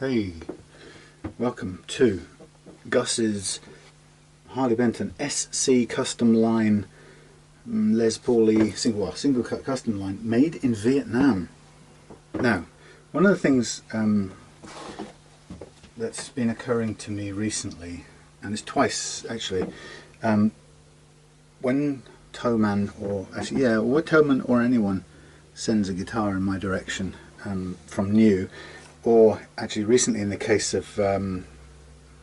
Hey, welcome to Gus's Harley Benton SC custom line Les Paul single cut custom line made in Vietnam. Now, one of the things that's been occurring to me recently, and it's twice actually, when Thomann when Thomann or anyone sends a guitar in my direction from new, or actually recently in the case of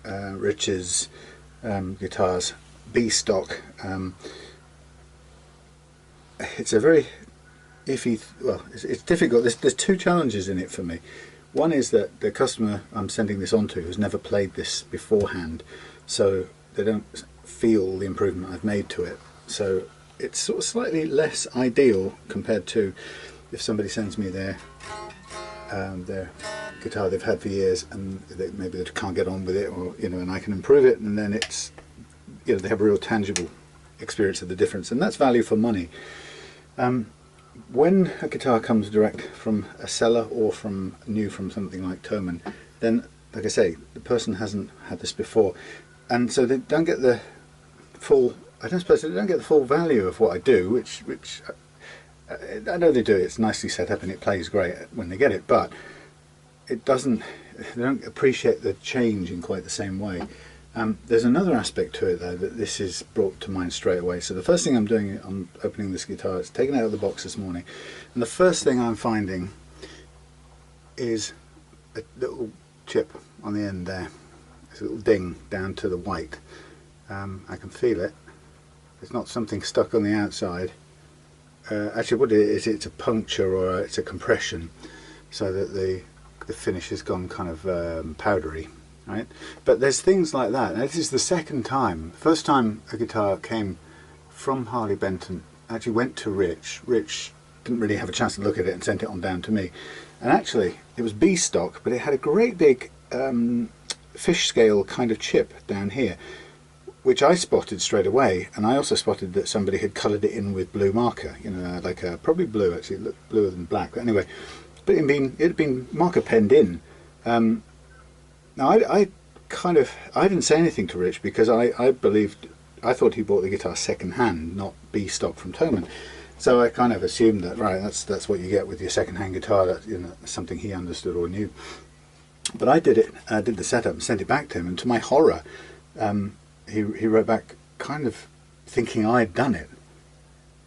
Rich's guitars, B stock, it's a very iffy, it's difficult. There's two challenges in it for me. One is that the customer I'm sending this on to has never played this beforehand, so they don't feel the improvement I've made to it. So it's sort of slightly less ideal compared to if somebody sends me their guitar they've had for years and maybe they can't get on with it, or and I can improve it, and then it's they have a real tangible experience of the difference, and that's value for money. When a guitar comes direct from a seller or from new from something like Thomann, then like I say, the person hasn't had this before, and so they don't get the full, I don't suppose they don't get the full value of what I do, which I know they do. It's nicely set up and it plays great when they get it, but it doesn't, they don't appreciate the change in quite the same way. There's another aspect to it though that this is brought to mind straight away. So the first thing I'm doing, I'm opening this guitar, it's taken out of the box this morning, and the first thing I'm finding is a little chip on the end there. It's a little ding down to the white. I can feel it. It's not something stuck on the outside. Actually what it is, it's a puncture or it's a compression, so that the finish has gone kind of powdery, right? But there's things like that. Now, this is the second time. First time a guitar came from Harley Benton actually went to Rich. Rich didn't really have a chance to look at it and sent it on down to me. And actually it was B stock, but it had a great big fish scale kind of chip down here, which I spotted straight away, and I also spotted that somebody had coloured it in with blue marker, like probably blue actually, it looked bluer than black, but anyway, but it had been marker penned in. Now I didn't say anything to Rich because I thought he bought the guitar second hand, not B stock from Thomann. So I kind of assumed that, right, that's what you get with your second hand guitar, that something he understood or knew. But I did it, did the setup and sent it back to him, and to my horror, he wrote back kind of thinking I'd done it,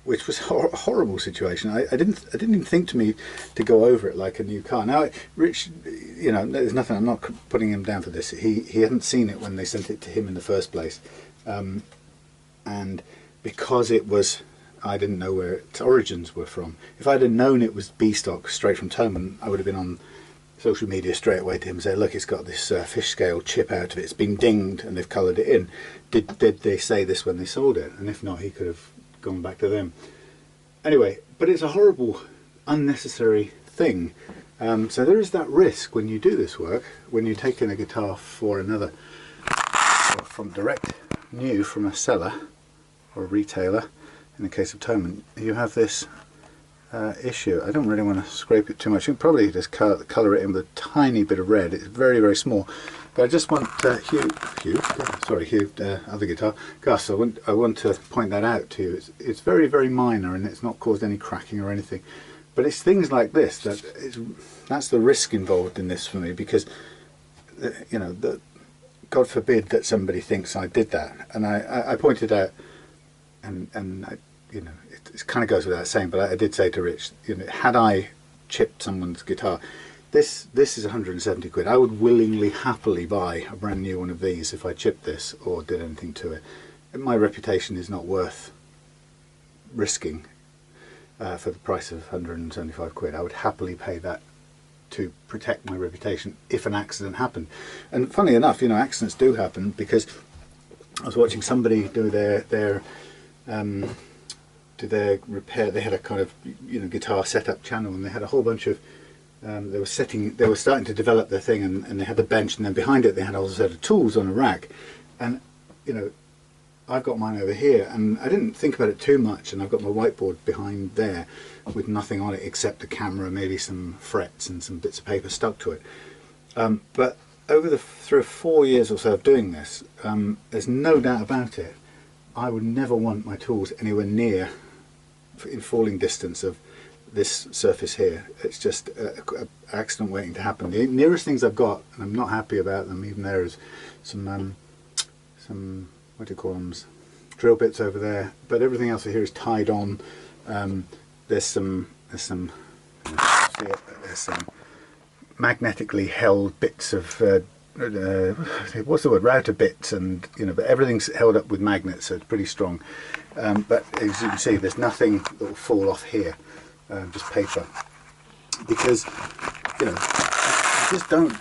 which was a horrible situation. I didn't even think to go over it like a new car. Now Rich, there's nothing, I'm not putting him down for this. He hadn't seen it when they sent it to him in the first place, and because it was, I didn't know where its origins were from. If I'd have known it was B stock straight from Thomann, I would have been on social media straight away to him and say, look, it's got this fish scale chip out of it, it's been dinged and they've coloured it in. Did they say this when they sold it? And if not, he could have gone back to them. Anyway, but it's a horrible, unnecessary thing. So there is that risk when you do this work, when you take in a guitar for another, or from direct new from a seller or a retailer, in the case of Thomann, you have this issue. I don't really want to scrape it too much. You can probably just colour it in with a tiny bit of red. It's very, very small. But I just want Hugh, other guitar, Gus, I want to point that out to you. It's very, very minor, and it's not caused any cracking or anything. But it's things like this that's the risk involved in this for me, because God forbid that somebody thinks I did that. And I pointed out, and it kind of goes without saying, but I did say to Rich, had I chipped someone's guitar, this is 170 quid. I would willingly, happily buy a brand new one of these if I chipped this or did anything to it. My reputation is not worth risking for the price of 175 quid. I would happily pay that to protect my reputation if an accident happened. And funny enough, accidents do happen, because I was watching somebody do their repair. They had a kind of guitar setup channel, and they had a whole bunch of they were starting to develop their thing, and they had the bench, and then behind it they had a whole set of tools on a rack. And I've got mine over here, and I didn't think about it too much, and I've got my whiteboard behind there with nothing on it except a camera, maybe some frets and some bits of paper stuck to it. But over the through 4 years or so of doing this, there's no doubt about it, I would never want my tools anywhere near in falling distance of this surface here. It's just an accident waiting to happen. The nearest things I've got, and I'm not happy about them, even there is some what do you call them, drill bits over there, but everything else here is tied on. There's some magnetically held bits of what's the word, router bits, and but everything's held up with magnets, so it's pretty strong. But as you can see, there's nothing that will fall off here, just paper, because you just don't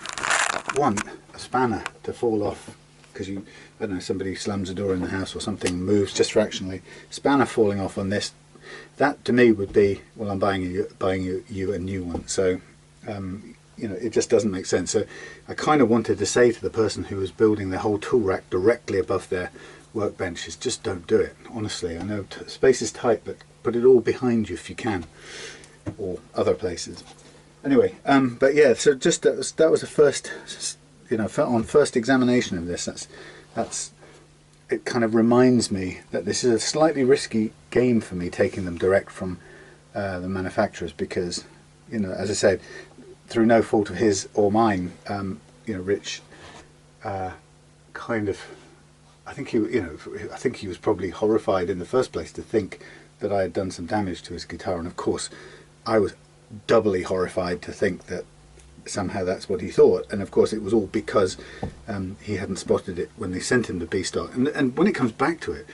want a spanner to fall off because I don't know, somebody slams a door in the house or something moves just fractionally. Spanner falling off on this, that to me would be, well, I'm buying you a new one. So it just doesn't make sense. So I kind of wanted to say to the person who was building their whole tool rack directly above their workbench is just don't do it. Honestly, I know space is tight, but put it all behind you if you can, or other places. Anyway, but yeah, so just that was the first, on first examination of this, that's it kind of reminds me that this is a slightly risky game for me, taking them direct from the manufacturers, because as I said, through no fault of his or mine, Rich kind of, I think he was probably horrified in the first place to think that I had done some damage to his guitar, and of course I was doubly horrified to think that somehow that's what he thought, and of course it was all because he hadn't spotted it when they sent him the B stock. And when it comes back to it,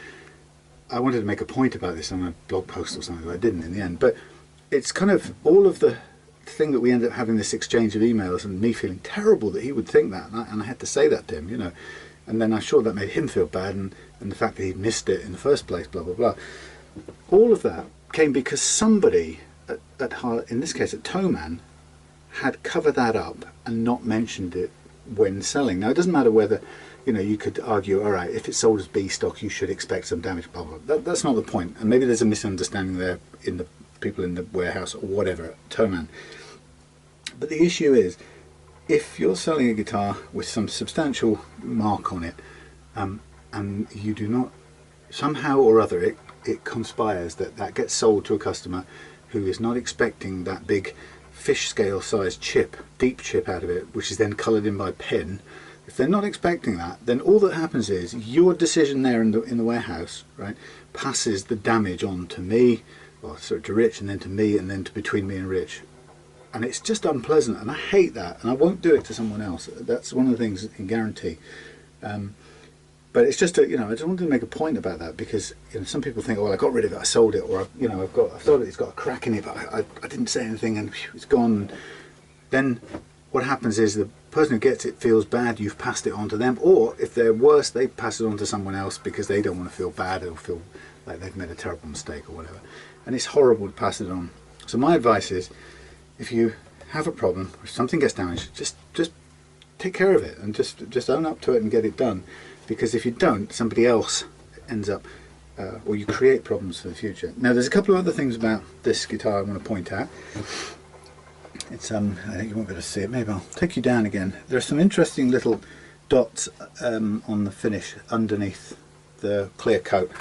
I wanted to make a point about this on a blog post or something, but I didn't in the end. But it's kind of all of the thing that we ended up having this exchange of emails and me feeling terrible that he would think that, and I had to say that to him, and then I'm sure that made him feel bad, and the fact that he'd missed it in the first place, blah blah blah. All of that came because somebody at Harley, in this case at Thomann, had covered that up and not mentioned it when selling. Now it doesn't matter whether you could argue, all right, if it's sold as B stock you should expect some damage, blah blah blah. That's not the point, and maybe there's a misunderstanding there in the people in the warehouse or whatever at Thomann. But the issue is, if you're selling a guitar with some substantial mark on it, and you do not, somehow or other it conspires that gets sold to a customer who is not expecting that big fish scale sized chip, deep chip out of it, which is then coloured in by pen. If they're not expecting that, then all that happens is your decision there in the warehouse, right, passes the damage on to me, or sorry, to Rich, and then to me, and then to between me and Rich. And it's just unpleasant, and I hate that, and I won't do it to someone else. That's one of the things I can guarantee. But it's just I just wanted to make a point about that, because some people think, well, I got rid of it, I sold it, or I thought it's got a crack in it, but I didn't say anything, and it's gone. Then what happens is the person who gets it feels bad, you've passed it on to them, or if they're worse, they pass it on to someone else because they don't want to feel bad or feel like they've made a terrible mistake or whatever. And it's horrible to pass it on. So my advice is, if you have a problem, or if something gets damaged, just take care of it, and just own up to it and get it done. Because if you don't, somebody else ends up, or you create problems for the future. Now there's a couple of other things about this guitar I want to point out. It's I think you won't be able to see it, maybe I'll take you down again. There are some interesting little dots on the finish underneath the clear coat.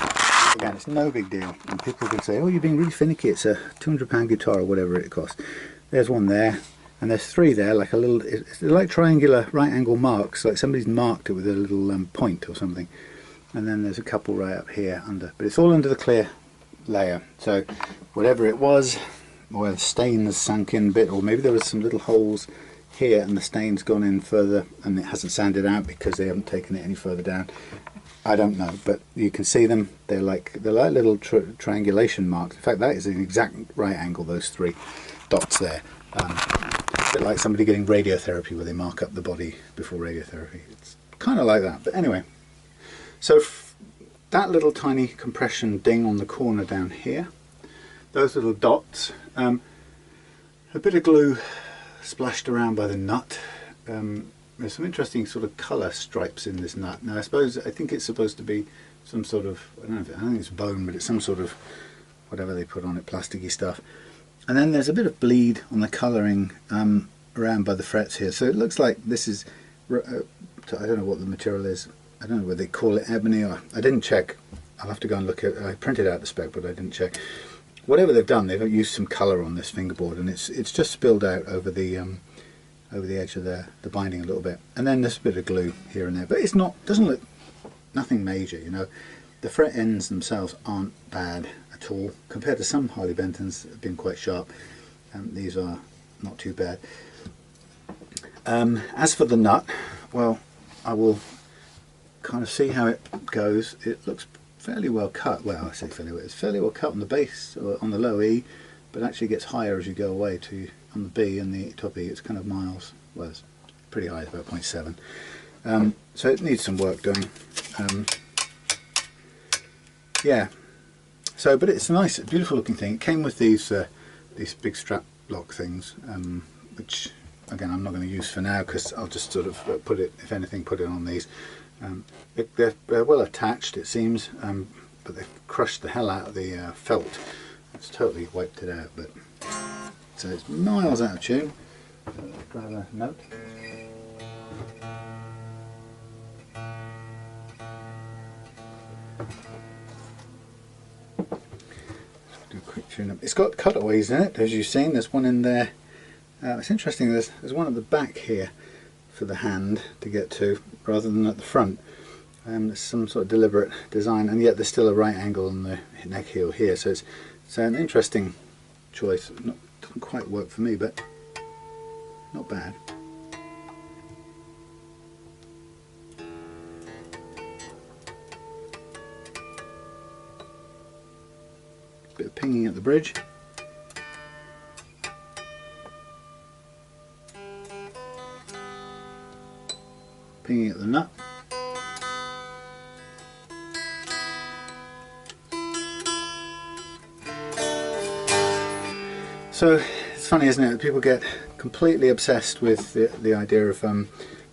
Again, it's no big deal, and people can say, oh, you're being really finicky, it's a £200 guitar or whatever it costs. There's one there, and there's three there, like a little, it's like triangular right angle marks, like somebody's marked it with a little point or something. And then there's a couple right up here under, but it's all under the clear layer. So whatever it was, or the stain has sunk in a bit, or maybe there was some little holes here and the stain's gone in further and it hasn't sanded out because they haven't taken it any further down. I don't know, but you can see them. They're like little triangulation marks. In fact, that is an exact right angle, those three dots there. A bit like somebody getting radiotherapy where they mark up the body before radiotherapy. It's kind of like that. But anyway, so that little tiny compression ding on the corner down here, those little dots, a bit of glue splashed around by the nut. There's some interesting sort of colour stripes in this nut. Now I think it's supposed to be some sort of, I don't think it's bone, but it's some sort of whatever they put on it, plasticky stuff. And then there's a bit of bleed on the colouring around by the frets here. So it looks like this is, I don't know what the material is. I don't know whether they call it ebony or, I didn't check. I'll have to go and look at, I printed out the spec but I didn't check. Whatever they've done, they've used some colour on this fingerboard, and it's just spilled out over the edge of the binding a little bit. And then there's a bit of glue here and there, but it's not, doesn't look, nothing major, you know. The fret ends themselves aren't bad at all compared to some Harley Bentons that have been quite sharp. These are not too bad. As for the nut, well, I will kind of see how it goes. It looks fairly well cut. Well, I say fairly well. It's fairly well cut on the bass, or on the low E, but actually gets higher as you go away to on the B and the top E. It's kind of miles. Well, it's pretty high, it's about 0.7. So it needs some work doing. Yeah. So, but it's a nice, beautiful looking thing. It came with these big strap lock things, which again I'm not going to use for now because I'll just sort of put it, if anything, put it on these. They're well attached, it seems, but they've crushed the hell out of the felt. It's totally wiped it out, but so it's miles out of tune. So let's grab a note. Do a quick tune up. It's got cutaways in it, as you've seen. There's one in there. It's interesting. There's one at the back here for the hand to get to, rather than at the front. There's some sort of deliberate design, and yet there's still a right angle on the neck heel here. So it's an interesting choice. Doesn't quite work for me, but not bad. Bit of pinging at the bridge. Pinging at the nut. So it's funny, isn't it? People get completely obsessed with the idea of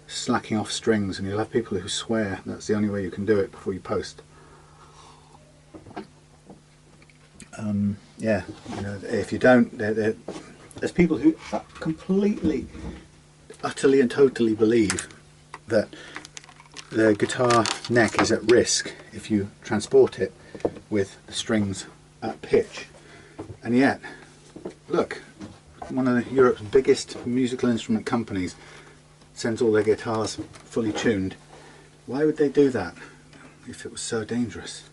slacking off strings, and you'll have people who swear that's the only way you can do it before you post. Yeah, you know, if you don't, there's people who completely, utterly and totally believe that the guitar neck is at risk if you transport it with the strings at pitch. And yet, look, one of Europe's biggest musical instrument companies sends all their guitars fully tuned. Why would they do that if it was so dangerous?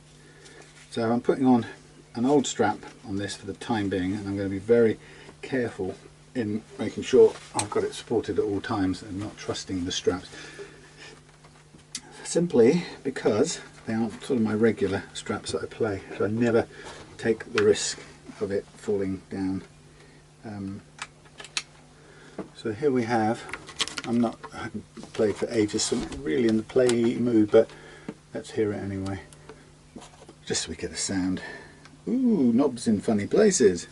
So I'm putting on an old strap on this for the time being, and I'm going to be very careful in making sure I've got it supported at all times and not trusting the straps. Simply because they aren't sort of my regular straps that I play, so I never take the risk of it falling down. So here we have, I haven't played for ages, so I'm not really in the play mood, but let's hear it anyway, just so we get a sound. Ooh, knobs in funny places.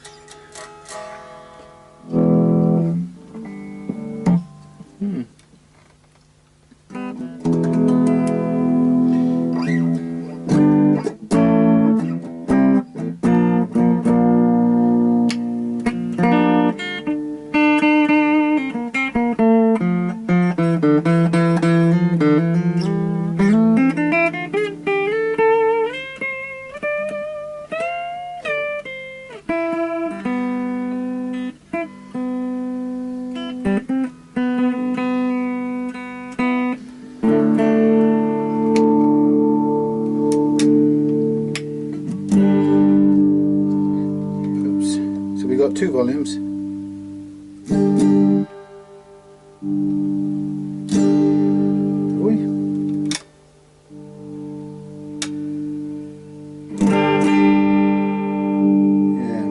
Two volumes. Yeah.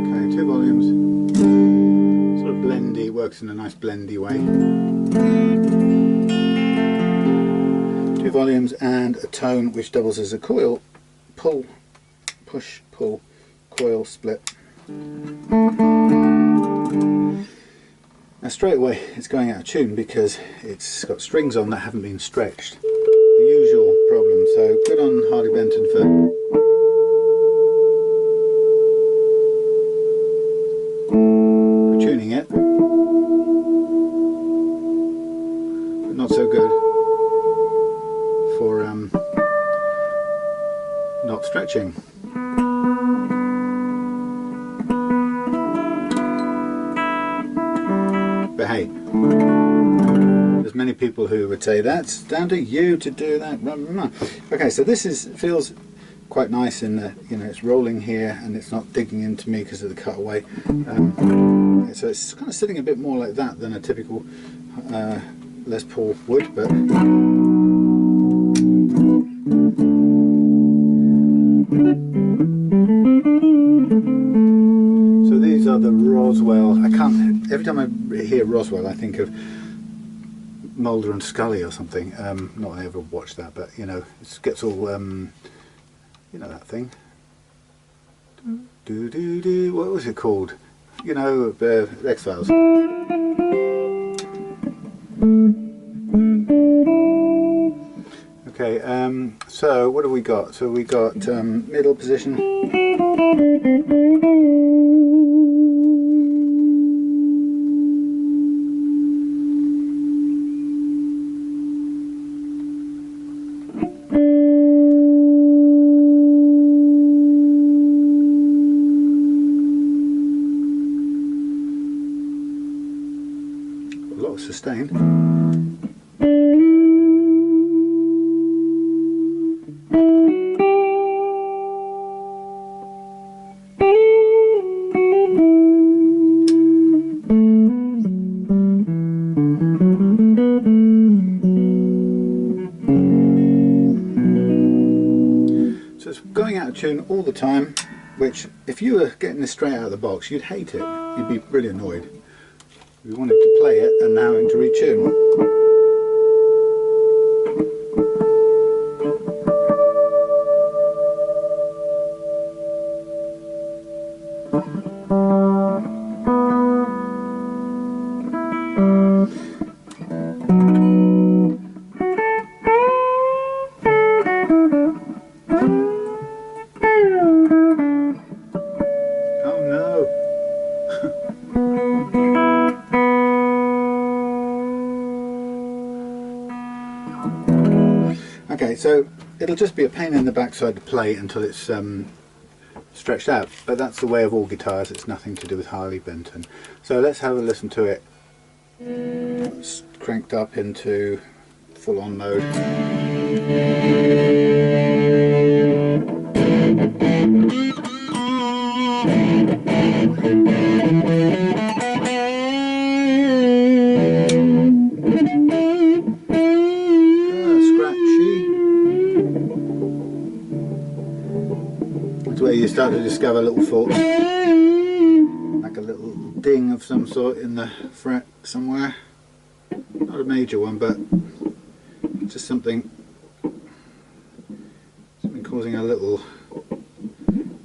Okay, 2 volumes. Sort of blendy, works in a nice blendy way. 2 volumes and a tone which doubles as a coil, pull, push, pull, coil, split. Now straight away it's going out of tune because it's got strings on that haven't been stretched. The usual problem. So good on Harley Benton for tuning it. not so good for not stretching. But hey, there's many people who would say that's down to you to do that. Okay, so this feels quite nice in that, you know, it's rolling here and it's not digging into me because of the cutaway. So it's kind of sitting a bit more like that than a typical Les Paul would, but so these are the Roswell. I can't, every time I hear Roswell I think of Mulder and Scully or something. Not that I ever watched that, but you know, it gets all you know that thing. Do do do. What was it called? You know, X-Files. Okay. So what have we got? So we got middle position. A lot of sustain. So it's going out of tune all the time, which if you were getting this straight out of the box you'd hate it, you'd be really annoyed. We wanted to play it and now having to retune. Oh no! Okay, so it'll just be a pain in the backside to play until it's stretched out, but that's the way of all guitars. It's nothing to do with Harley Benton. So let's have a listen to it. It's cranked up into full-on mode. Where you start to discover little faults, like a little ding of some sort in the fret somewhere. Not a major one, but just something causing a little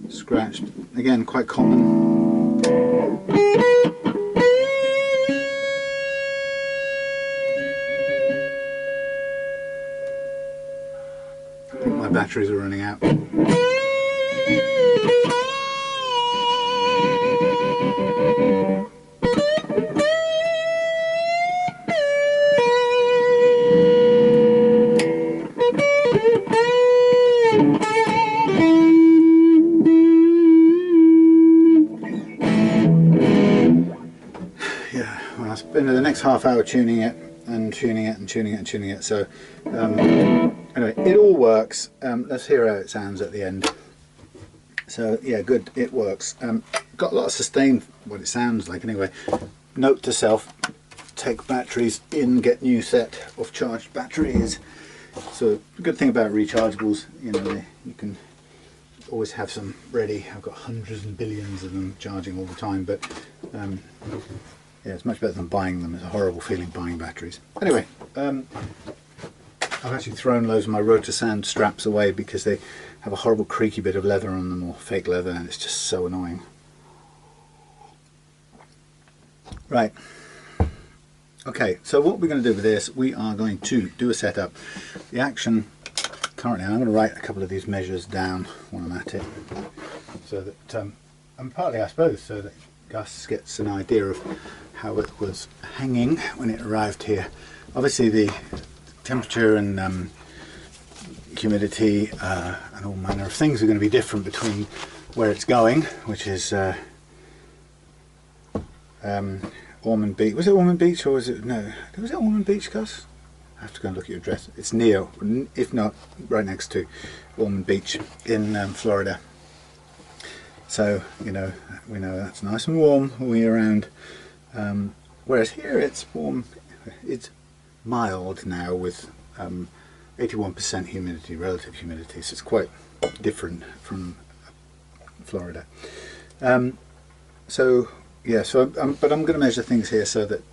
scratch. Again, quite common. I think my batteries are running out. Yeah, well, I'll spend the next half hour tuning it and tuning it and tuning it and tuning it. So anyway, it all works. Let's hear how it sounds at the end. So yeah, good, it works. Got a lot of sustain, what it sounds like anyway. Note to self, take batteries in, get new set of charged batteries. So the good thing about rechargeables, you know, you can always have some ready. I've got hundreds and billions of them charging all the time, but yeah, it's much better than buying them. It's a horrible feeling buying batteries. Anyway, I've actually thrown loads of my Rotor Sound straps away because they have a horrible creaky bit of leather on them, or fake leather, and it's just so annoying. Right. Okay, so what we're going to do with this, we are going to do a setup. The action currently, I'm going to write a couple of these measures down when I'm at it, so that, and partly I suppose, so that Gus gets an idea of how it was hanging when it arrived here. obviously the temperature and humidity and all manner of things are going to be different between where it's going, which is Ormond Beach. Was it Ormond Beach or was it, no, was it Ormond Beach, Gus? I have to go and look at your address. It's near, if not right next to Ormond Beach in Florida. So, you know, we know that's nice and warm all year round. Whereas here it's warm, it's mild now with 81% humidity, relative humidity, so it's quite different from Florida. So yeah, but I'm going to measure things here so that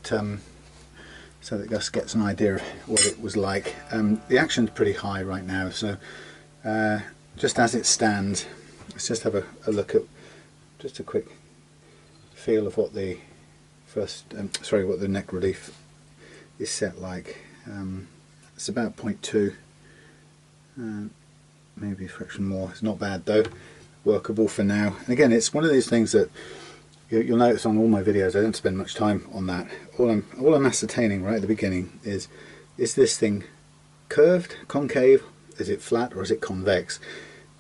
Gus gets an idea of what it was like. The action's pretty high right now, so just as it stands, let's just have a look at just a quick feel of what the what the neck relief is set like. It's about 0.2, maybe a fraction more. It's not bad though, workable for now. And again, it's one of these things that you'll notice on all my videos I don't spend much time on that. All I'm ascertaining right at the beginning is this thing curved, concave, is it flat, or is it convex?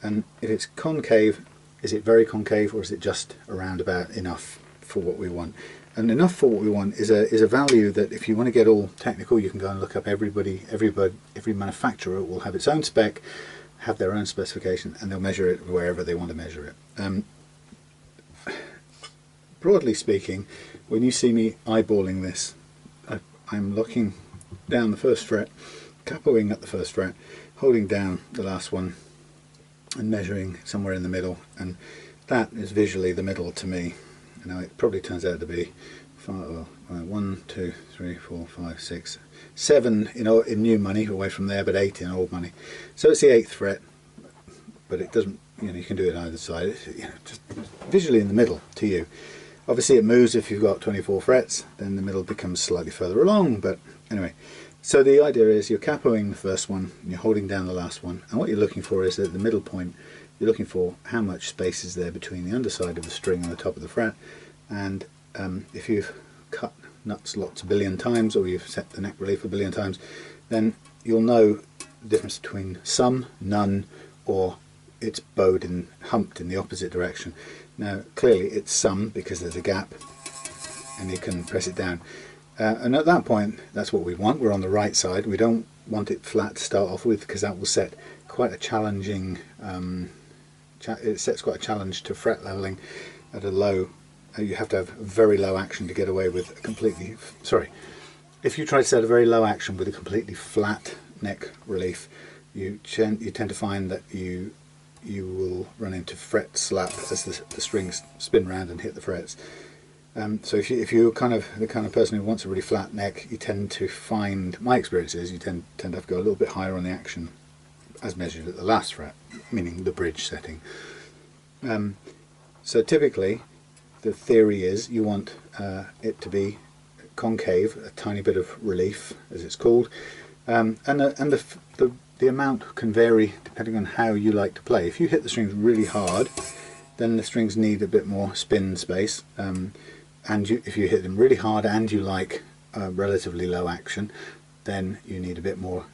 And if it's concave, is it very concave, or is it just around about enough for what we want? And enough for what we want is a value that, if you want to get all technical, you can go and look up. Every manufacturer will have its own spec, have their own specification, and they'll measure it wherever they want to measure it. Broadly speaking, when you see me eyeballing this, I'm locking down the first fret, capoing at the first fret, holding down the last one, and measuring somewhere in the middle, and that is visually the middle to me. Now it probably turns out to be 1, 2, 3, 4, 5, 6, 7 in new money, away from there, but 8 in old money. So it's the 8th fret, but it doesn't, you can do it either side. It's, just visually in the middle to you. Obviously it moves if you've got 24 frets, then the middle becomes slightly further along, but anyway. So the idea is you're capoing the first one, and you're holding down the last one, and what you're looking for is at the middle point, you're looking for how much space is there between the underside of the string and the top of the fret. And if you've cut nuts lots a billion times, or you've set the neck relief a billion times, then you'll know the difference between some, none, or it's bowed and humped in the opposite direction. Now clearly it's some, because there's a gap and you can press it down. And at that point, that's what we want. We're on the right side. We don't want it flat to start off with, because that will set quite a challenging, it sets quite a challenge to fret leveling at a low. You have to have very low action to get away with a completely, if you try to set a very low action with a completely flat neck relief, you tend to find that you will run into fret slap as the strings spin round and hit the frets. So if you're the kind of person who wants a really flat neck, you tend to find, my experience is, you tend to have to go a little bit higher on the action as measured at the last fret, meaning the bridge setting. So typically the theory is you want it to be concave, a tiny bit of relief as it's called, and the amount can vary depending on how you like to play. If you hit the strings really hard, then the strings need a bit more spin space. If you hit them really hard and you like relatively low action, then you need a bit more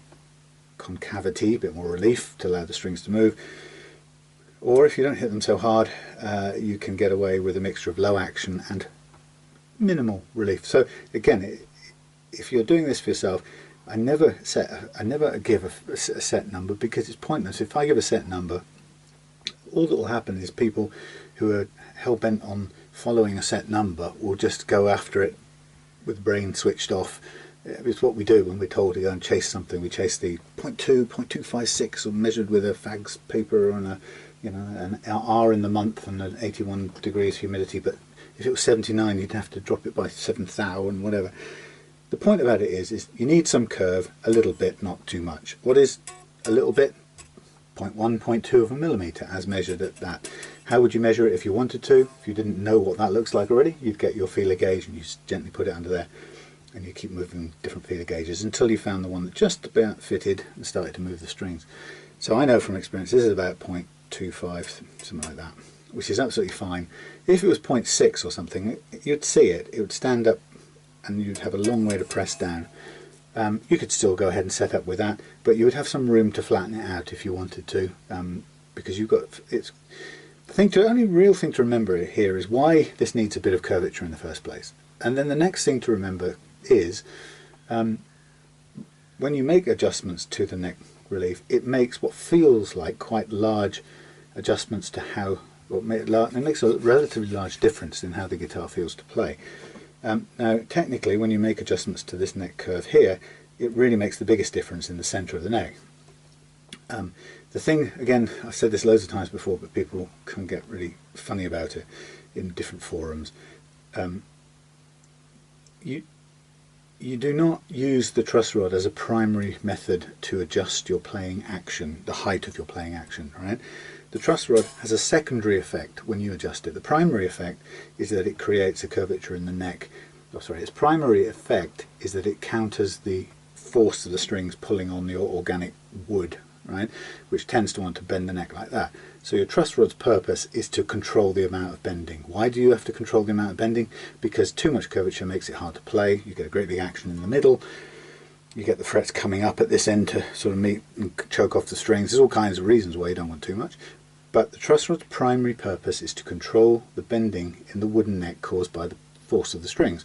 concavity, a bit more relief to allow the strings to move. Or if you don't hit them so hard, you can get away with a mixture of low action and minimal relief. So again, if you're doing this for yourself, I never give a set number, because it's pointless. If I give a set number, all that will happen is people who are hell-bent on following a set number will just go after it with the brain switched off. It's what we do when we're told to go and chase something. We chase the 0.2, 0.256, or measured with a fags paper and an hour in the month and an 81 degrees humidity. But if it was 79, you'd have to drop it by 7 thou and whatever. The point about it is you need some curve, a little bit, not too much. What is a little bit? 0.1, 0.2 of a millimetre as measured at that. How would you measure it if you wanted to? If you didn't know what that looks like already, you'd get your feeler gauge and you just gently put it under there, and you keep moving different feeler gauges until you found the one that just about fitted and started to move the strings. So I know from experience this is about 0.25, something like that, which is absolutely fine. If it was 0.6 or something, you'd see it. It would stand up and you'd have a long way to press down. You could still go ahead and set up with that, but you would have some room to flatten it out if you wanted to, because you've got only real thing to remember here is why this needs a bit of curvature in the first place. And then the next thing to remember is when you make adjustments to the neck relief, it makes what feels like quite large adjustments to how, it makes a relatively large difference in how the guitar feels to play. Now technically, when you make adjustments to this neck curve here, it really makes the biggest difference in the centre of the neck. The thing, again, I've said this loads of times before, but people can get really funny about it in different forums. You do not use the truss rod as a primary method to adjust your playing action, the height of your playing action, right? The truss rod has a secondary effect when you adjust it. The primary effect is that it creates a curvature in the neck. Oh, sorry, its primary effect is that it counters the force of the strings pulling on your organic wood, right, which tends to want to bend the neck like that. So your truss rod's purpose is to control the amount of bending. Why do you have to control the amount of bending? Because too much curvature makes it hard to play. You get a great big action in the middle. You get the frets coming up at this end to sort of meet and choke off the strings. There's all kinds of reasons why you don't want too much. But the truss rod's primary purpose is to control the bending in the wooden neck caused by the force of the strings.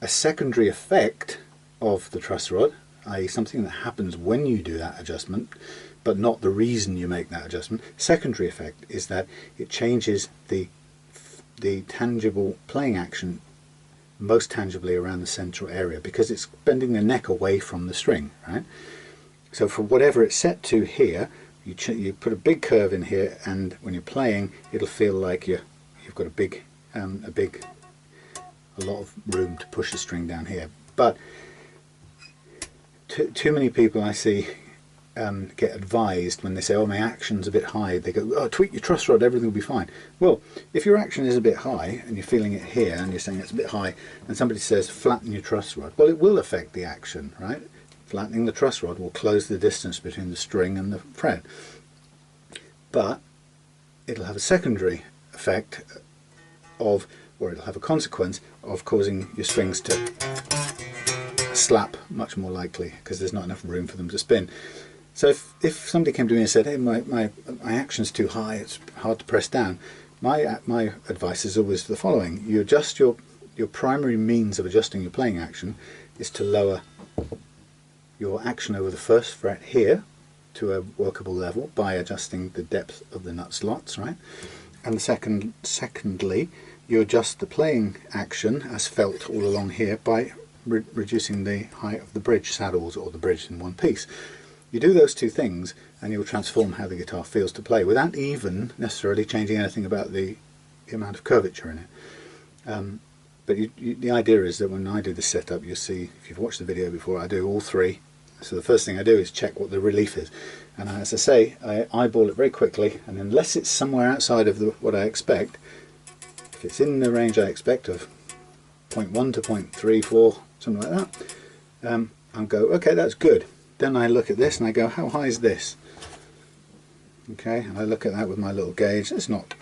A secondary effect of the truss rod, i.e. something that happens when you do that adjustment, but not the reason you make that adjustment, secondary effect is that it changes the tangible playing action most tangibly around the central area, because it's bending the neck away from the string, right? So for whatever it's set to here, you put a big curve in here, and when you're playing, it'll feel like you've got a lot of room to push the string down here. But too many people I see get advised when they say, oh, my action's a bit high, they go, oh, tweak your truss rod, everything will be fine. Well, if your action is a bit high and you're feeling it here and you're saying it's a bit high, and somebody says flatten your truss rod, well, it will affect the action, right? Flattening the truss rod will close the distance between the string and the fret, but it'll have a secondary effect of, or it'll have a consequence of causing your strings to slap much more likely, because there's not enough room for them to spin. So if somebody came to me and said, hey, my action's too high, it's hard to press down, my advice is always the following: you adjust your primary means of adjusting your playing action is to lower your action over the first fret here to a workable level by adjusting the depth of the nut slots, right? And secondly, you adjust the playing action as felt all along here by reducing the height of the bridge saddles, or the bridge in one piece. You do those two things and you'll transform how the guitar feels to play without even necessarily changing anything about the amount of curvature in it. But the idea is that when I do this setup, you'll see, if you've watched the video before, I do all three. So the first thing I do is check what the relief is, and as I say, I eyeball it very quickly, and unless it's somewhere outside of what I expect, if it's in the range I expect of 0.1 to 0.34, something like that, I'll go, okay, that's good. Then I look at this and I go, how high is this? Okay, and I look at that with my little gauge. It's not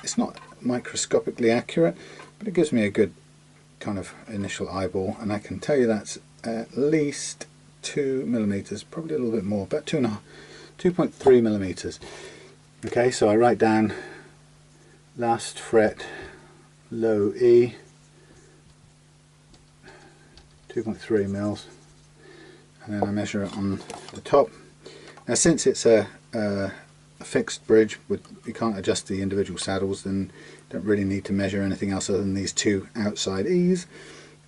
microscopically accurate, but it gives me a good kind of initial eyeball, and I can tell you that's at least 2 millimeters, probably a little bit more, about 2.3 millimeters. Okay, so I write down last fret, low E, 2.3 mils, and then I measure it on the top. Now, since it's a fixed bridge, you can't adjust the individual saddles, then don't really need to measure anything else other than these two outside E's,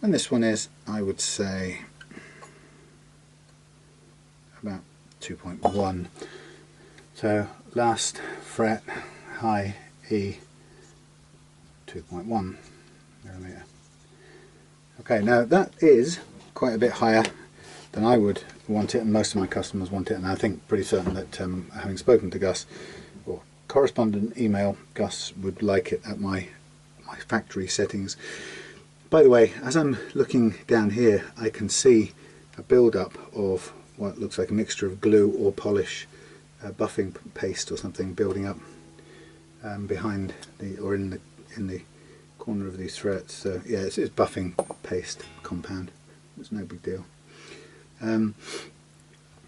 and this one is, I would say, about 2.1. So last fret, high E, 2.1 millimeter. Okay, now that is quite a bit higher than I would want it, and most of my customers want it, and I think pretty certain that having spoken to Gus, or correspondent email, Gus would like it at my factory settings. By the way, as I'm looking down here, I can see a build-up of what looks like a mixture of glue or polish, buffing paste or something building up behind or in the corner of these threads. So yeah, it's buffing paste compound. It's no big deal.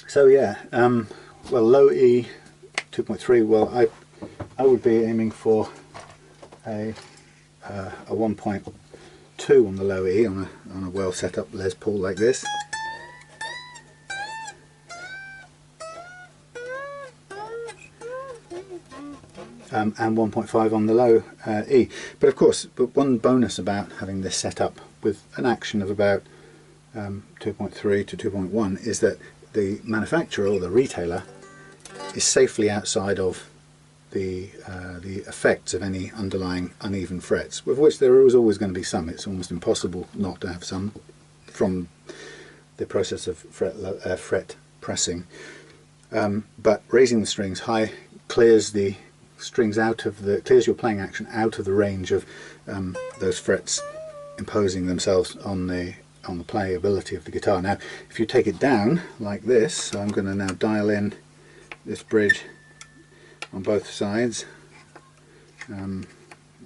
So yeah, well, low E 2.3. Well, I would be aiming for a 1.2 on the low E on a well set up Les Paul like this. And 1.5 on the low E. But of course, one bonus about having this set up with an action of about 2.3 to 2.1 is that the manufacturer or the retailer is safely outside of the effects of any underlying uneven frets, with which there is always going to be some. It's almost impossible not to have some from the process of fret pressing. But raising the strings high clears the strings clears your playing action out of the range of those frets imposing themselves on the playability of the guitar. Now, if you take it down like this, so I'm going to now dial in this bridge on both sides a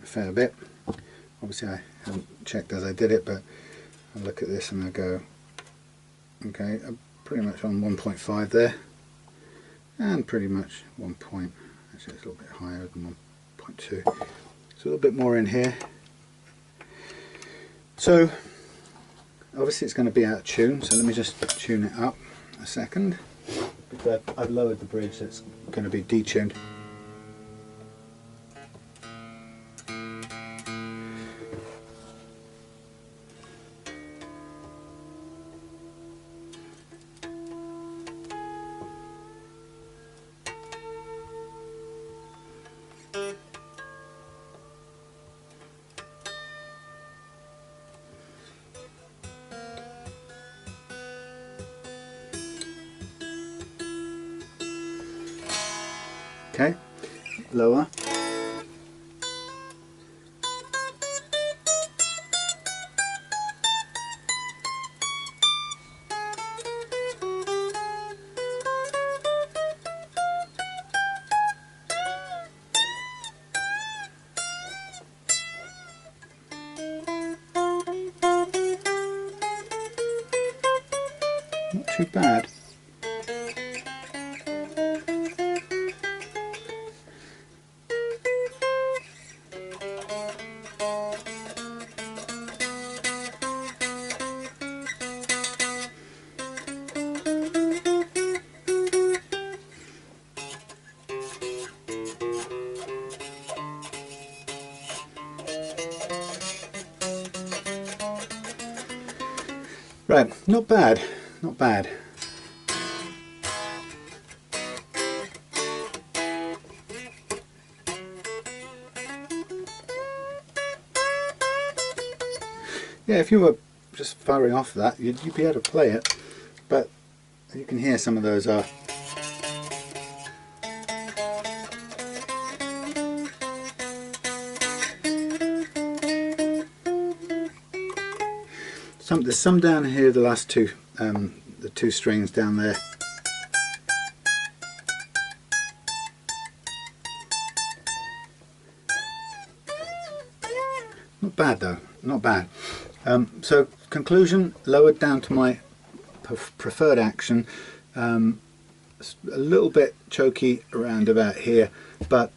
fair bit. Obviously I haven't checked as I did it, but I look at this and I go, okay, I'm pretty much on 1.5 there, and pretty much 1 point, actually it's a little bit higher than 1.2, so a little bit more in here. So obviously it's going to be out of tune, so let me just tune it up a second. Because I've lowered the bridge, so it's going to be detuned. Okay, lower. Not too bad. Right, not bad, not bad. Yeah, if you were just firing off that, you'd be able to play it, but you can hear some of those are there's some down here, the last two, the two strings down there. Not bad though, not bad. So conclusion, lowered down to my preferred action, a little bit choky around about here, but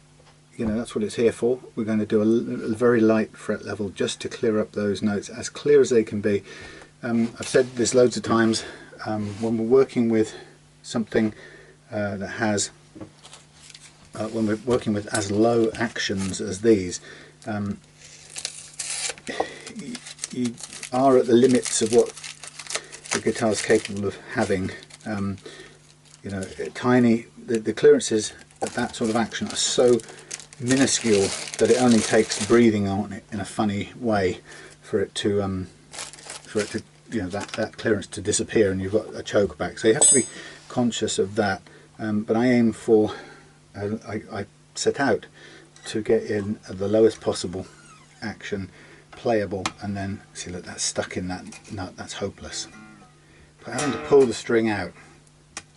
you know, that's what it's here for. We're going to do a very light fret level just to clear up those notes as clear as they can be. I've said this loads of times, when we're working with something that has, when we're working with as low actions as these, you are at the limits of what the guitar is capable of having. You know, the clearances at that sort of action are so minuscule that it only takes breathing on it in a funny way for it to you know, that clearance to disappear and you've got a choke back. So you have to be conscious of that. But I aim for, I set out to get in at the lowest possible action, playable, and then see that that's stuck in that nut. That's hopeless. But having to pull the string out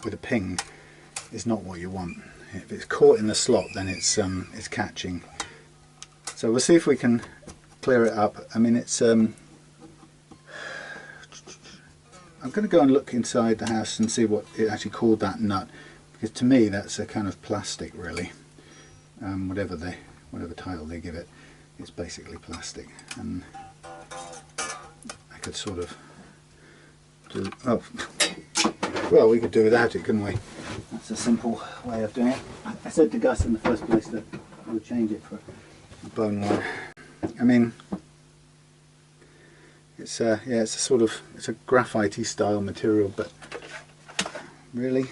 with a ping is not what you want. If it's caught in the slot, then it's catching. So we'll see if we can clear it up. I mean, it's I'm going to go and look inside the house and see what it actually called that nut, because to me that's a kind of plastic really. Whatever title they give it, it's basically plastic, and I could sort of do, oh, well, we could do without it, couldn't we? That's a simple way of doing it. I said to Gus in the first place that I would change it for a bone line. I mean, it's yeah, it's a sort of, it's a graphite-y style material, but really,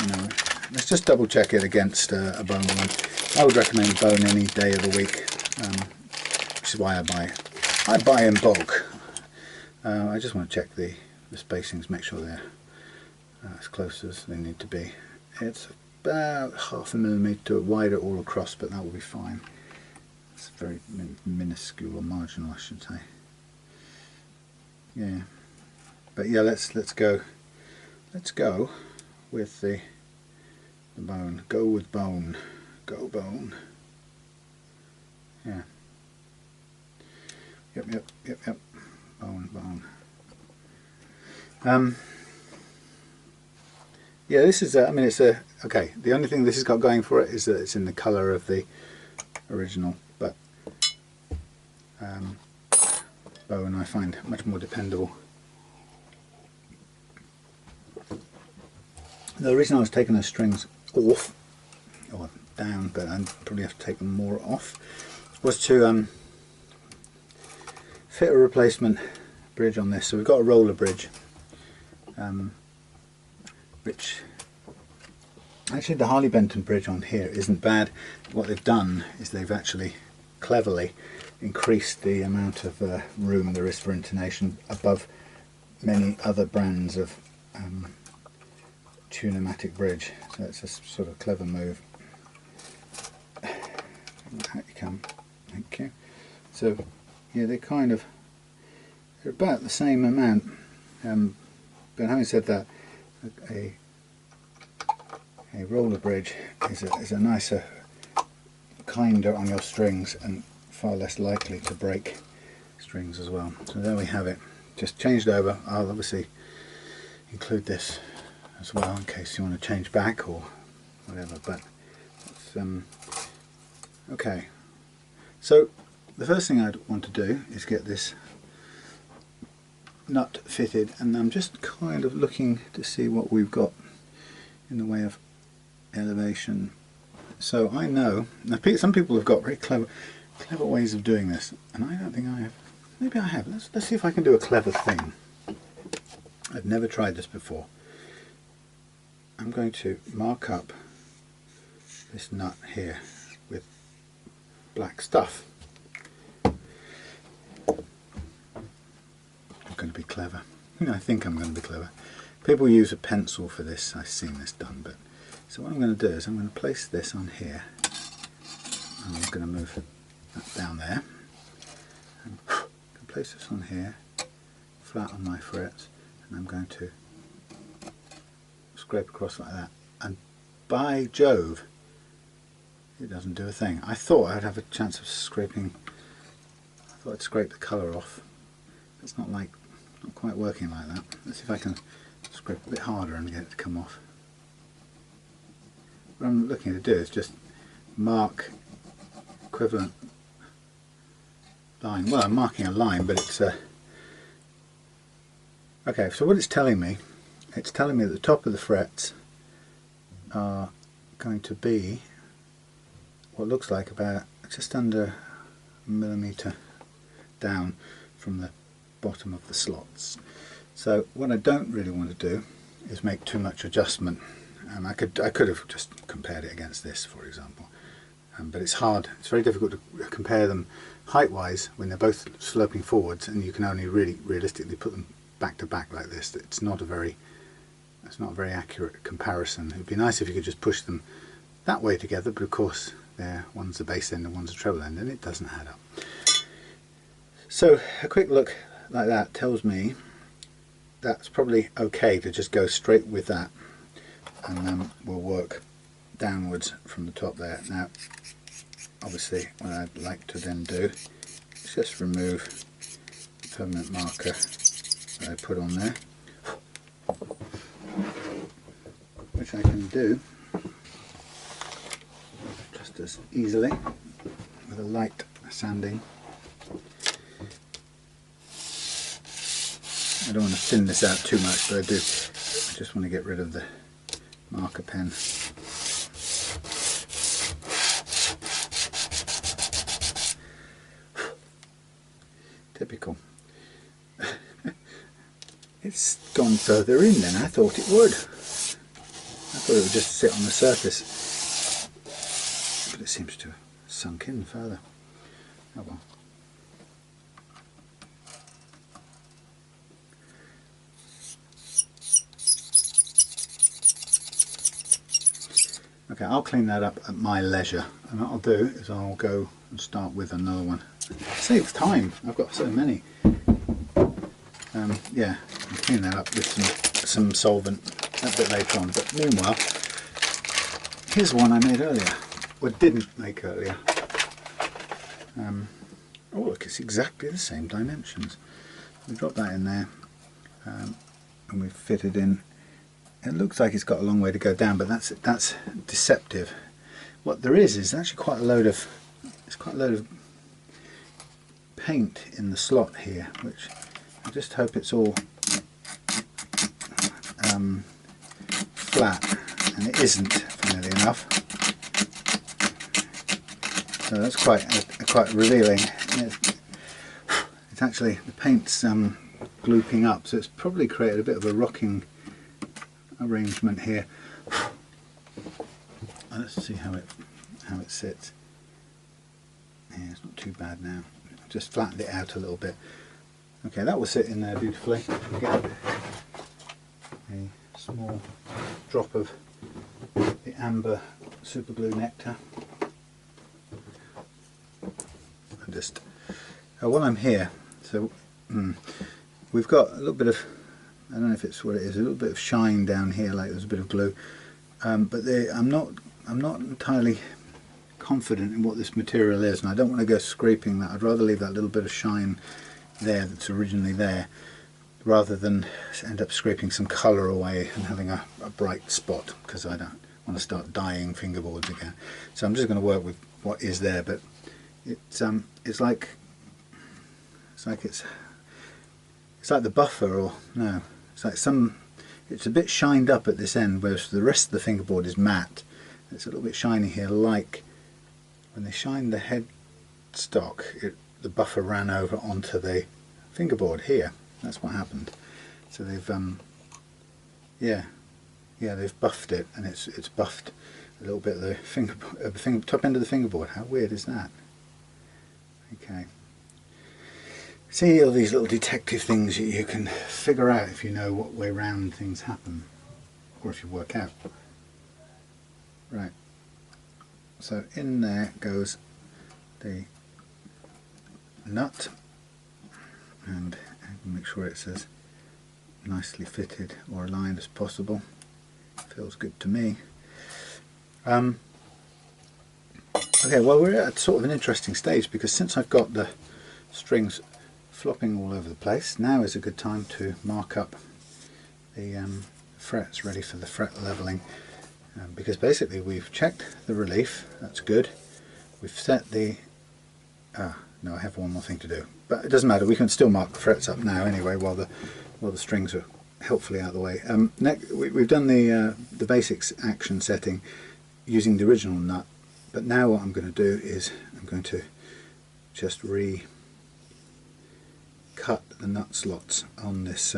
you know, let's just double check it against a bone line. I would recommend bone any day of the week, which is why I buy in bulk. I just want to check the spacings, make sure they're as close as they need to be. It's about 0.5 millimetre wider all across, but that will be fine. It's very minuscule or marginal, I should say. Yeah, but yeah, let's go with the bone. Go with bone. Go bone. Yeah. Yep. Bone. Yeah, this is I mean, it's a, okay, the only thing this has got going for it is that it's in the colour of the original, but bone I find much more dependable. The reason I was taking those strings off, or down, but I'd probably have to take them more off, was to fit a replacement bridge on this. So we've got a roller bridge, which actually the Harley Benton bridge on here isn't bad. What they've done is they've actually cleverly increased the amount of room there is for intonation above many other brands of Tune-O-matic bridge. So it's a sort of clever move. Out you come. Thank you. So yeah, they're about the same amount, but having said that, a roller bridge is a nicer, kinder on your strings and far less likely to break strings as well. So there we have it, just changed over. I'll obviously include this as well in case you want to change back or whatever, but it's, okay. So the first thing I'd want to do is get this nut fitted, and I'm just kind of looking to see what we've got in the way of elevation. So I know, now some people have got very clever ways of doing this, and I don't think I have. Maybe I have. Let's see if I can do a clever thing. I've never tried this before. I'm going to mark up this nut here with black stuff. I'm going to be clever. I think I'm going to be clever. People use a pencil for this. I've seen this done, but so what I'm going to do is I'm going to place this on here, and I'm going to move that down there, and place this on here, flat on my frets, and I'm going to scrape across like that, and by Jove, it doesn't do a thing. I thought I'd have a chance of scraping, I thought I'd scrape the colour off. It's not quite working like that. Let's see if I can scrape a bit harder and get it to come off. What I'm looking to do is just mark equivalent line. Well, I'm marking a line, but it's okay, so what it's telling me that the top of the frets are going to be what looks like about just under a millimetre down from the bottom of the slots. So what I don't really want to do is make too much adjustment. I could have just compared it against this, for example, but it's hard. It's very difficult to compare them height-wise when they're both sloping forwards, and you can only really realistically put them back to back like this. It's not a very accurate comparison. It would be nice if you could just push them that way together, but of course one's the bass end and one's the treble end, and it doesn't add up. So a quick look like that tells me that's probably okay to just go straight with that, and then we'll work downwards from the top there. Now obviously what I'd like to then do is just remove the permanent marker that I put on there, which I can do just as easily with a light sanding. I don't want to thin this out too much, but I do. I just want to get rid of the marker pen. Typical. It's gone further in than I thought it would. I thought it would just sit on the surface, but it seems to have sunk in further. Oh well. Okay, I'll clean that up at my leisure, and what I'll do is I'll go and start with another one. It saves time, I've got so many. Yeah, I'll clean that up with some solvent a bit later on, but meanwhile, here's one I made earlier, or didn't make earlier. Oh look, it's exactly the same dimensions. We drop that in there, and we've fitted in. It looks like it's got a long way to go down, but that's deceptive. What there is actually quite a load of paint in the slot here, which I just hope it's all flat, and it isn't, funnily enough. So that's quite revealing. It's actually, the paint's glooping up, so it's probably created a bit of a rocking arrangement here. Let's see how it sits. Yeah, it's not too bad now. Just flattened it out a little bit. Okay, that will sit in there beautifully. Get a small drop of the amber super glue nectar. And just while I'm here, so we've got a little bit of, I don't know if it's what it is, a little bit of shine down here, like there's a bit of glue, but I'm not entirely confident in what this material is, and I don't want to go scraping that. I'd rather leave that little bit of shine there that's originally there, rather than end up scraping some colour away and having a bright spot, because I don't want to start dyeing fingerboards again. So I'm just going to work with what is there, but it's like the buffer, or no, it's a bit shined up at this end, whereas the rest of the fingerboard is matte. It's a little bit shiny here, like when they shined the headstock, the buffer ran over onto the fingerboard here. That's what happened. So they've they've buffed it, and it's buffed a little bit of the top end of the fingerboard. How weird is that? Okay. See, all these little detective things that you can figure out if you know what way round things happen, or if you work out. Right, so in there goes the nut, and make sure it's as nicely fitted or aligned as possible. Feels good to me. Okay, well, we're at sort of an interesting stage, because since I've got the strings flopping all over the place, now is a good time to mark up the frets, ready for the fret leveling, because basically we've checked the relief, that's good. We've set the no, I have one more thing to do, but it doesn't matter, we can still mark the frets up now anyway, while the strings are helpfully out of the way. We've done the basics action setting using the original nut, but now what I'm going to do is I'm going to just cut the nut slots on this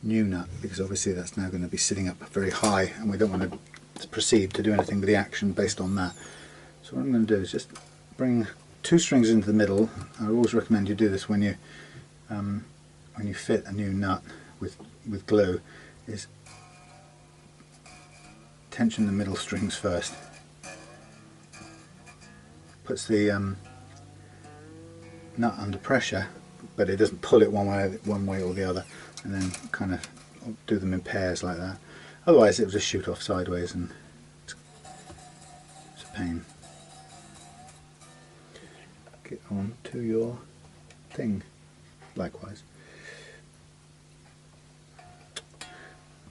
new nut, because obviously that's now going to be sitting up very high, and we don't want to proceed to do anything with the action based on that. So what I'm going to do is just bring two strings into the middle. I always recommend you do this when you fit a new nut with glue, is tension the middle strings first. Puts the nut under pressure, but it doesn't pull it one way or the other, and then kind of do them in pairs like that. Otherwise it will just shoot off sideways, and it's a pain. Get on to your thing likewise.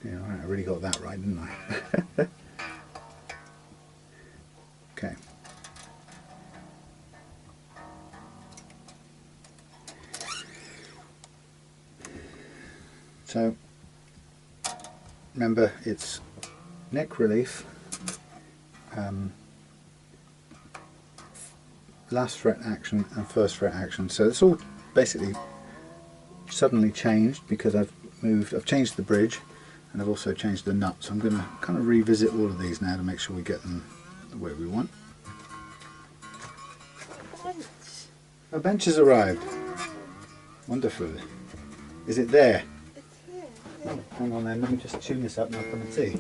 Yeah, all right, I really got that right, didn't I? Okay. So remember, it's neck relief, last fret action and first fret action. So it's all basically suddenly changed because I've changed the bridge and I've also changed the nut. So I'm going to kind of revisit all of these now to make sure we get them the way we want. A bench has arrived. Wonderful. Is it there? It's here. Oh, hang on then, let me just tune this up and I'll come and see.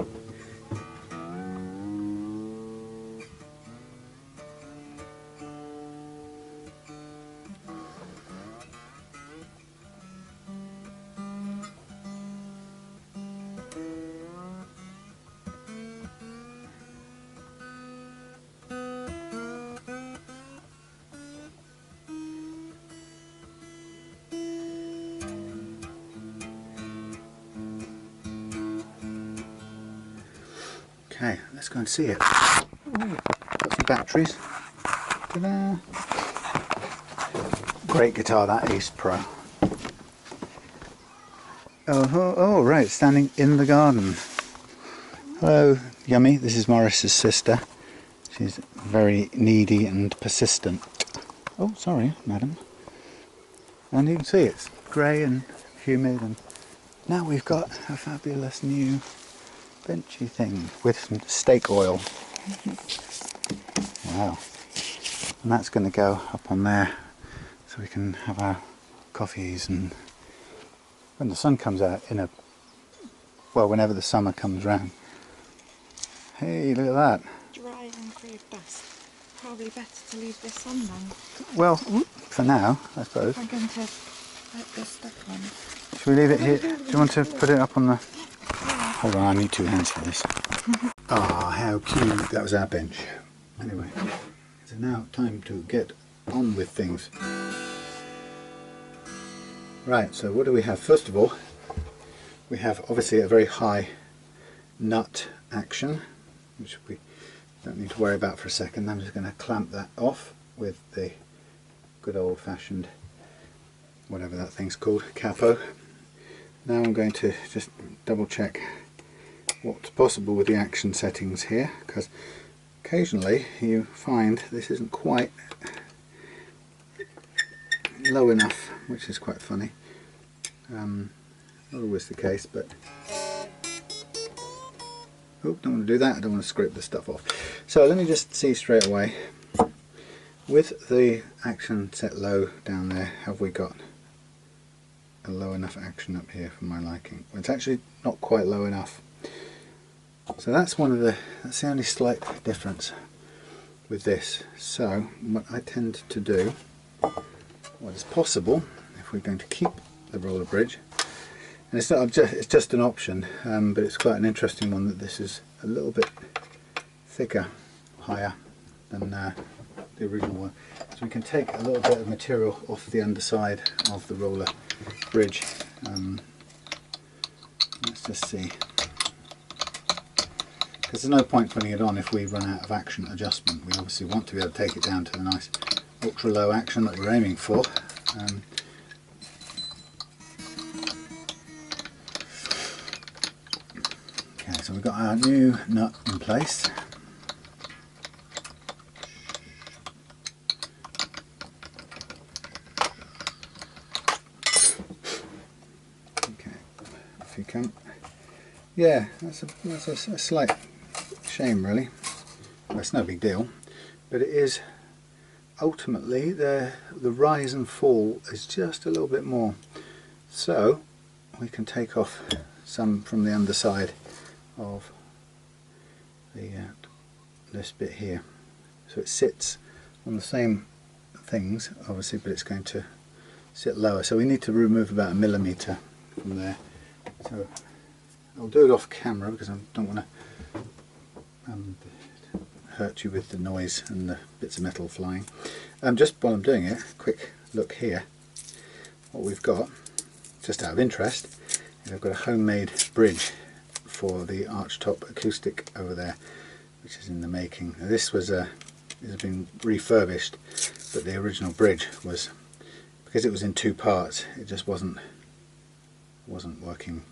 Okay, let's go and see it. Ooh, got some batteries. Ta-da! Great guitar, that Ace Pro. Oh, right, standing in the garden. Hello, Yummy. This is Morris's sister. She's very needy and persistent. Oh, sorry, madam. And you can see it's grey and humid, and now we've got a fabulous new benchy thing with some steak oil. Wow. And that's going to go up on there so we can have our coffees, and when the sun comes out whenever the summer comes round. Hey, look at that. Dry and grey dust. Probably better to leave this on then. Well, for now, I suppose. I'm going to let this stuff on. Should we leave it here? Do you want to put it up on the... Hold on, I need 2 hands for this. Ah, how cute. That was our bench. Anyway, so now time to get on with things. Right, so what do we have? First of all, we have obviously a very high nut action, which we don't need to worry about for a second. I'm just going to clamp that off with the good old-fashioned, whatever that thing's called, capo. Now I'm going to just double check what's possible with the action settings here, because occasionally you find this isn't quite low enough, which is quite funny. Not always the case, but oh, don't want to do that. I don't want to scrape the stuff off. So let me just see straight away, with the action set low down there, have we got a low enough action up here for my liking? Well, it's actually not quite low enough. So that's the only slight difference with this. So what I tend to do, what is possible, if we're going to keep the roller bridge, and it's just an option, but it's quite an interesting one, that this is a little bit thicker, higher than the original one. So we can take a little bit of material off the underside of the roller bridge. Let's just see. Because there's no point putting it on if we run out of action adjustment. We obviously want to be able to take it down to the nice ultra low action that we're aiming for. Okay, so we've got our new nut in place. Okay, if you can. Yeah, that's a slight shame, really. Well, it's no big deal, but it is ultimately the rise and fall is just a little bit more. So we can take off some from the underside of the this bit here, so it sits on the same things obviously, but it's going to sit lower, so we need to remove about 1 millimetre from there. So I'll do it off camera because I don't want to hurt you with the noise and the bits of metal flying. Just while I'm doing it, quick look here. What we've got, just out of interest, is I've got a homemade bridge for the archtop acoustic over there, which is in the making. Now, this was has been refurbished, but the original bridge was, because it was in two parts, it just wasn't working.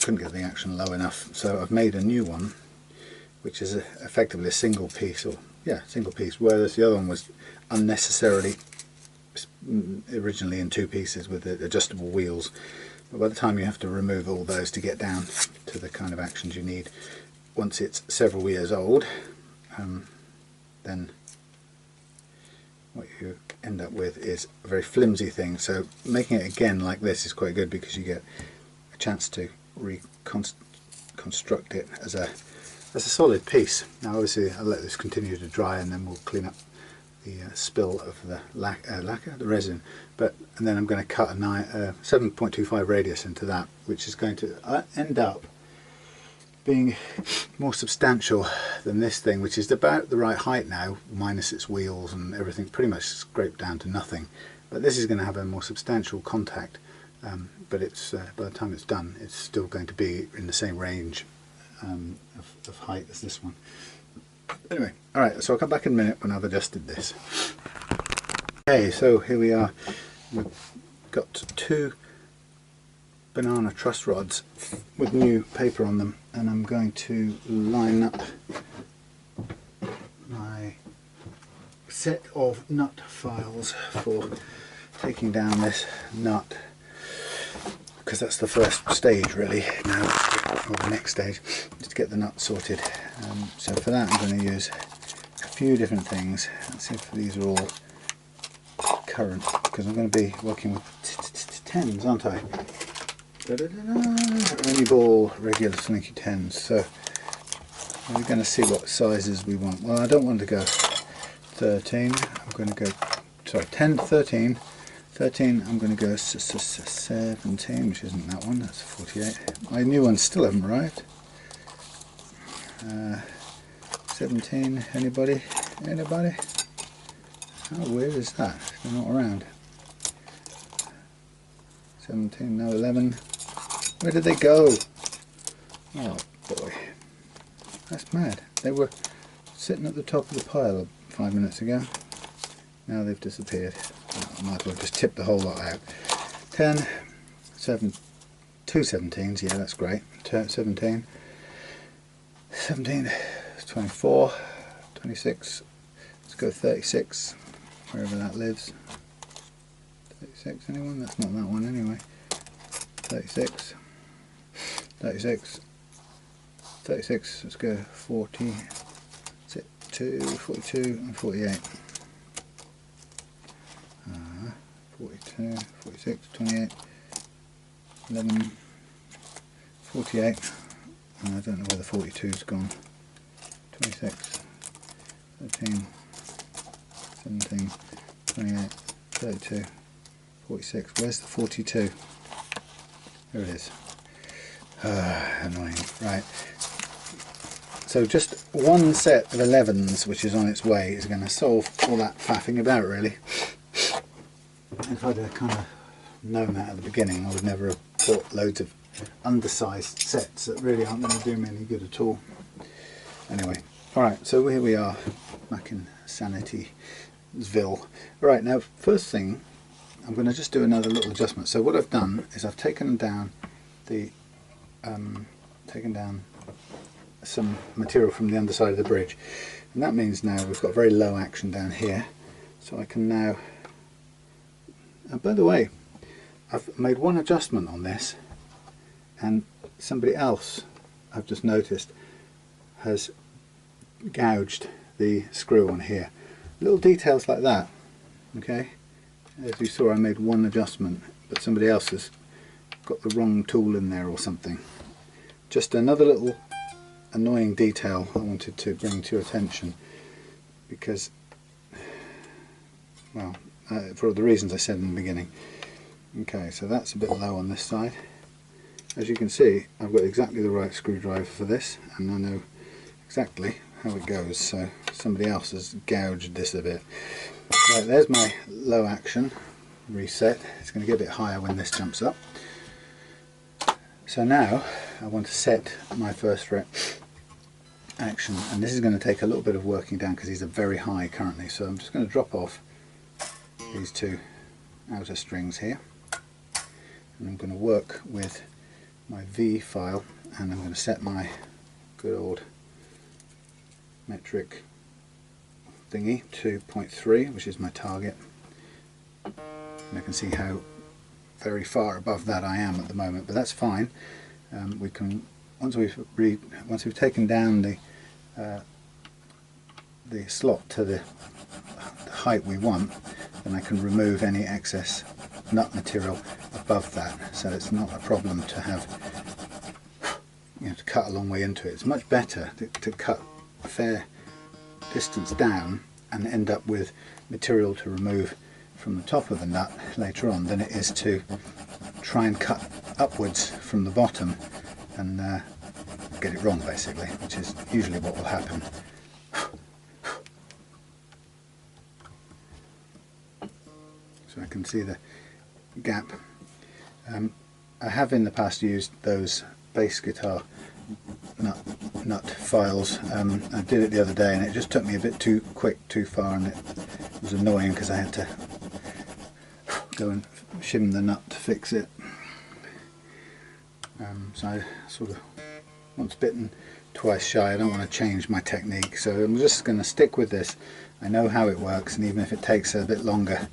Couldn't get the action low enough, so I've made a new one, which is effectively a single piece, or yeah, single piece, whereas the other one was unnecessarily originally in two pieces with the adjustable wheels. But by the time you have to remove all those to get down to the kind of actions you need, once it's several years old, then what you end up with is a very flimsy thing. So making it again like this is quite good, because you get a chance to reconstruct it as a solid piece. Now obviously I'll let this continue to dry, and then we'll clean up the spill of the lacquer, the resin. And then I'm going to cut a 7.25 radius into that, which is going to end up being more substantial than this thing, which is about the right height now, minus its wheels and everything, pretty much scraped down to nothing. But this is going to have a more substantial contact, but it's by the time it's done, it's still going to be in the same range of height as this one. Anyway, alright, so I'll come back in a minute when I've adjusted this. Okay, so here we are. We've got two banana truss rods with new paper on them, and I'm going to line up my set of nut files for taking down this nut, because that's the first stage really now, or the next stage, is to get the nut sorted. So for that I'm going to use a few different things. Let's see if these are all current, because I'm going to be working with 10s, aren't I? Only ball regular slinky 10s. So we're going to see what sizes we want. Well, I don't want to go 13. I'm going to go, sorry, 10, 13. 13, I'm going to go 17, which isn't that one, that's 48. My new ones still haven't arrived. 17, anybody? Anybody? How weird is that? They're not around. 17, no, 11. Where did they go? Oh boy, that's mad. They were sitting at the top of the pile 5 minutes ago. Now they've disappeared. I might as well just tip the whole lot out. 10, 7, 2 17s, yeah, that's great. 17, 17, 24, 26, let's go 36, wherever that lives. 36, anyone? That's not that one anyway. 36, 36, 36, let's go 40, 42 and 48. 42, 46, 28, 11, 48, and I don't know where the 42's gone. 26, 13, 17, 28, 32, 46. Where's the 42? There it is. Annoying. Right. So just one set of 11s, which is on its way, is going to solve all that faffing about, really. If I'd kind of known that at the beginning, I would never have bought loads of undersized sets that really aren't going to do me any good at all. Anyway, alright, so here we are, back in Sanityville. Right, now first thing, I'm going to just do another little adjustment. So what I've done is I've taken down the some material from the underside of the bridge, and that means now we've got very low action down here. So I can now, and by the way, I've made one adjustment on this, and somebody else, I've just noticed, has gouged the screw on here. Little details like that, okay? As you saw, I made one adjustment, but somebody else has got the wrong tool in there or something. Just another little annoying detail I wanted to bring to your attention, because, well, for the reasons I said in the beginning. Okay, so that's a bit low on this side. As you can see, I've got exactly the right screwdriver for this, and I know exactly how it goes, so somebody else has gouged this a bit. Right, there's my low action reset. It's going to get a bit higher when this jumps up. So now I want to set my first fret action, and this is going to take a little bit of working down because these are very high currently, so I'm just going to drop off these two outer strings here, and I'm going to work with my V file, and I'm going to set my good old metric thingy to 0.3, which is my target, and I can see how very far above that I am at the moment, but that's fine. We can, once we've taken down the slot to the height we want, then I can remove any excess nut material above that, so it's not a problem to have, you know, to cut a long way into it. It's much better to cut a fair distance down and end up with material to remove from the top of the nut later on than it is to try and cut upwards from the bottom and get it wrong, basically, which is usually what will happen. So I can see the gap. I have in the past used those bass guitar nut files. I did it the other day and it just took me a bit too quick, too far, and it was annoying because I had to go and shim the nut to fix it. So I sort of, once bitten, twice shy. I don't want to change my technique, so I'm just going to stick with this. I know how it works, and even if it takes a bit longer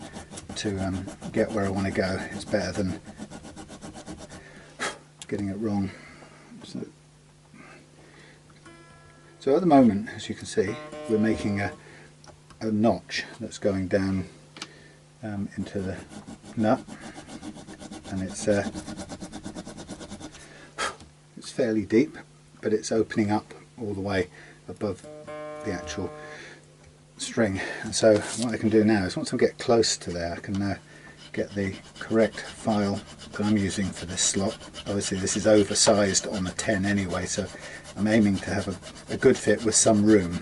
to get where I want to go, it's better than getting it wrong. So at the moment, as you can see, we're making a notch that's going down into the nut, and it's fairly deep, but it's opening up all the way above the actual string. And so what I can do now is, once I get close to there, I can get the correct file that I'm using for this slot. Obviously this is oversized on a 10 anyway, so I'm aiming to have a good fit with some room.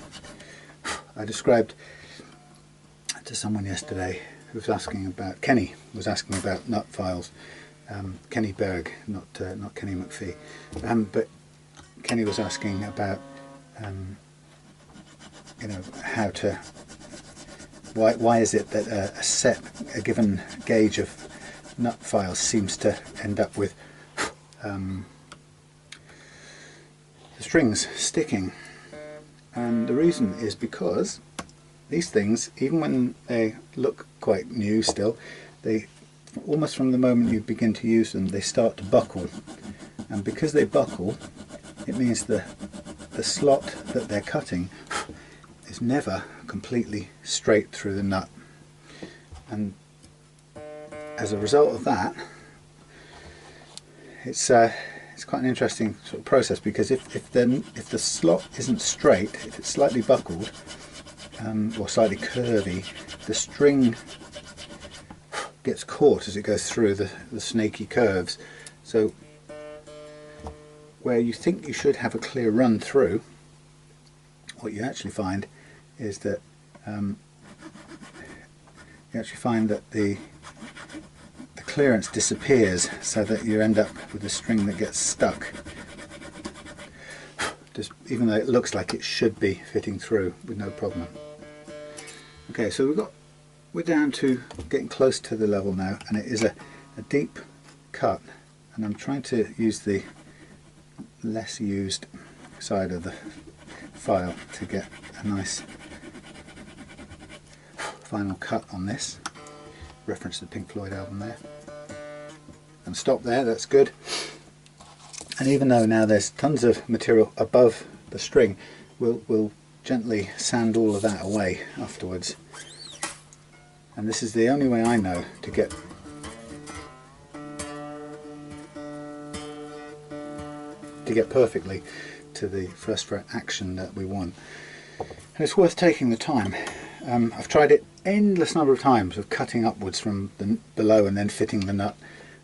I described to someone yesterday who was asking about, Kenny was asking about nut files, Kenny Berg, not Kenny McPhee, but Kenny was asking about you know, how to, why is it that a given gauge of nut files seems to end up with the strings sticking. And the reason is because these things, even when they look quite new still, they, almost from the moment you begin to use them, they start to buckle. And because they buckle, it means the slot that they're cutting is never completely straight through the nut. And as a result of that, it's quite an interesting sort of process, because if the slot isn't straight, if it's slightly buckled or slightly curvy, the string gets caught as it goes through the snaky curves. So where you think you should have a clear run through, what you actually find is that the clearance disappears, so that you end up with a string that gets stuck, just even though it looks like it should be fitting through with no problem. Okay, so we're down to getting close to the level now, and it is a deep cut, and I'm trying to use the less used side of the file to get a nice final cut on this. Reference to the Pink Floyd album there. And stop there, that's good. And even though now there's tons of material above the string, we'll gently sand all of that away afterwards. And this is the only way I know to get perfectly to the first fret action that we want. And it's worth taking the time. I've tried it endless number of times of cutting upwards from below and then fitting the nut,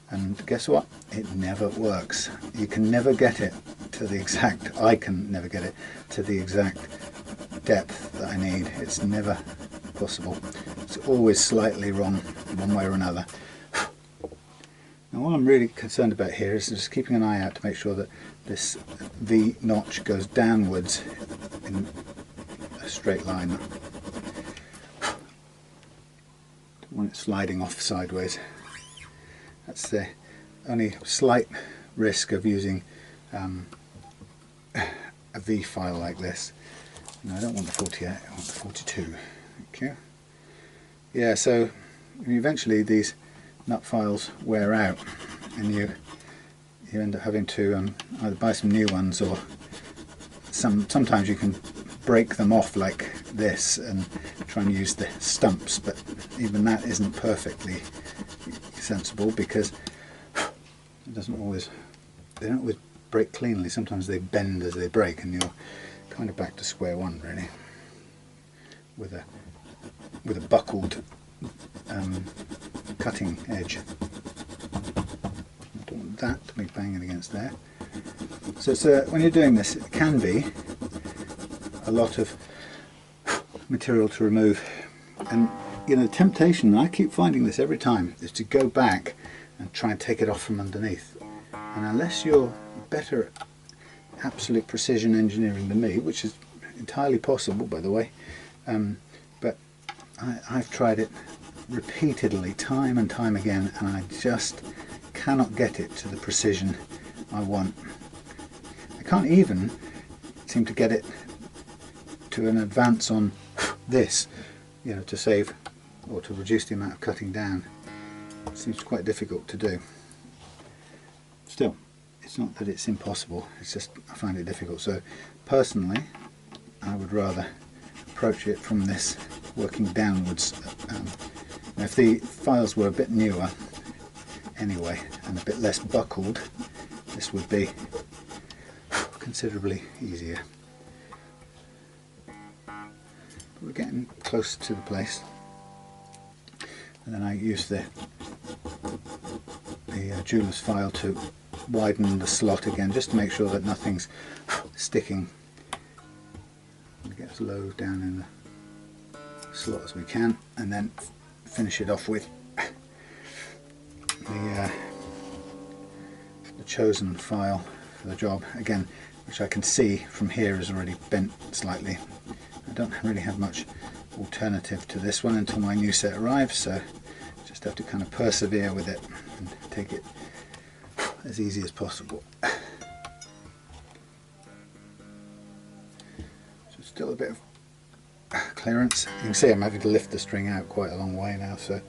and guess what? It never works. You can never get it to the exact, I can never get it to the exact depth that I need. It's never possible. It's always slightly wrong one way or another. And what I'm really concerned about here is just keeping an eye out to make sure that this V notch goes downwards in a straight line. Don't want it sliding off sideways. That's the only slight risk of using a V file like this. No, I don't want the 48, I want the 42. Thank you. Yeah, so eventually these nut files wear out and you end up having to either buy some new ones, or sometimes you can break them off like this and try and use the stumps, but even that isn't perfectly sensible because it doesn't always, they don't always break cleanly. Sometimes they bend as they break and you're kind of back to square one really with a buckled cutting edge. I don't want that to be banging against there. So when you're doing this, it can be a lot of material to remove, and you know, the temptation, and I keep finding this every time, is to go back and try and take it off from underneath. And unless you're better at absolute precision engineering than me, which is entirely possible by the way, but I've tried it repeatedly, time and time again, and I just cannot get it to the precision I want. I can't even seem to get it to an advance on this, you know, to save or to reduce the amount of cutting down. It seems quite difficult to do. Still, it's not that it's impossible, it's just I find it difficult. So personally, I would rather approach it from this, working downwards. If the files were a bit newer anyway and a bit less buckled, this would be considerably easier. But we're getting close to the place, and then I use the jeweler's file to widen the slot again, just to make sure that nothing's sticking. Get as low down in the slot as we can, and then finish it off with the chosen file for the job again, which I can see from here is already bent slightly. I don't really have much alternative to this one until my new set arrives, so just have to kind of persevere with it and take it as easy as possible. So still a bit of clearance. You can see I'm having to lift the string out quite a long way now, so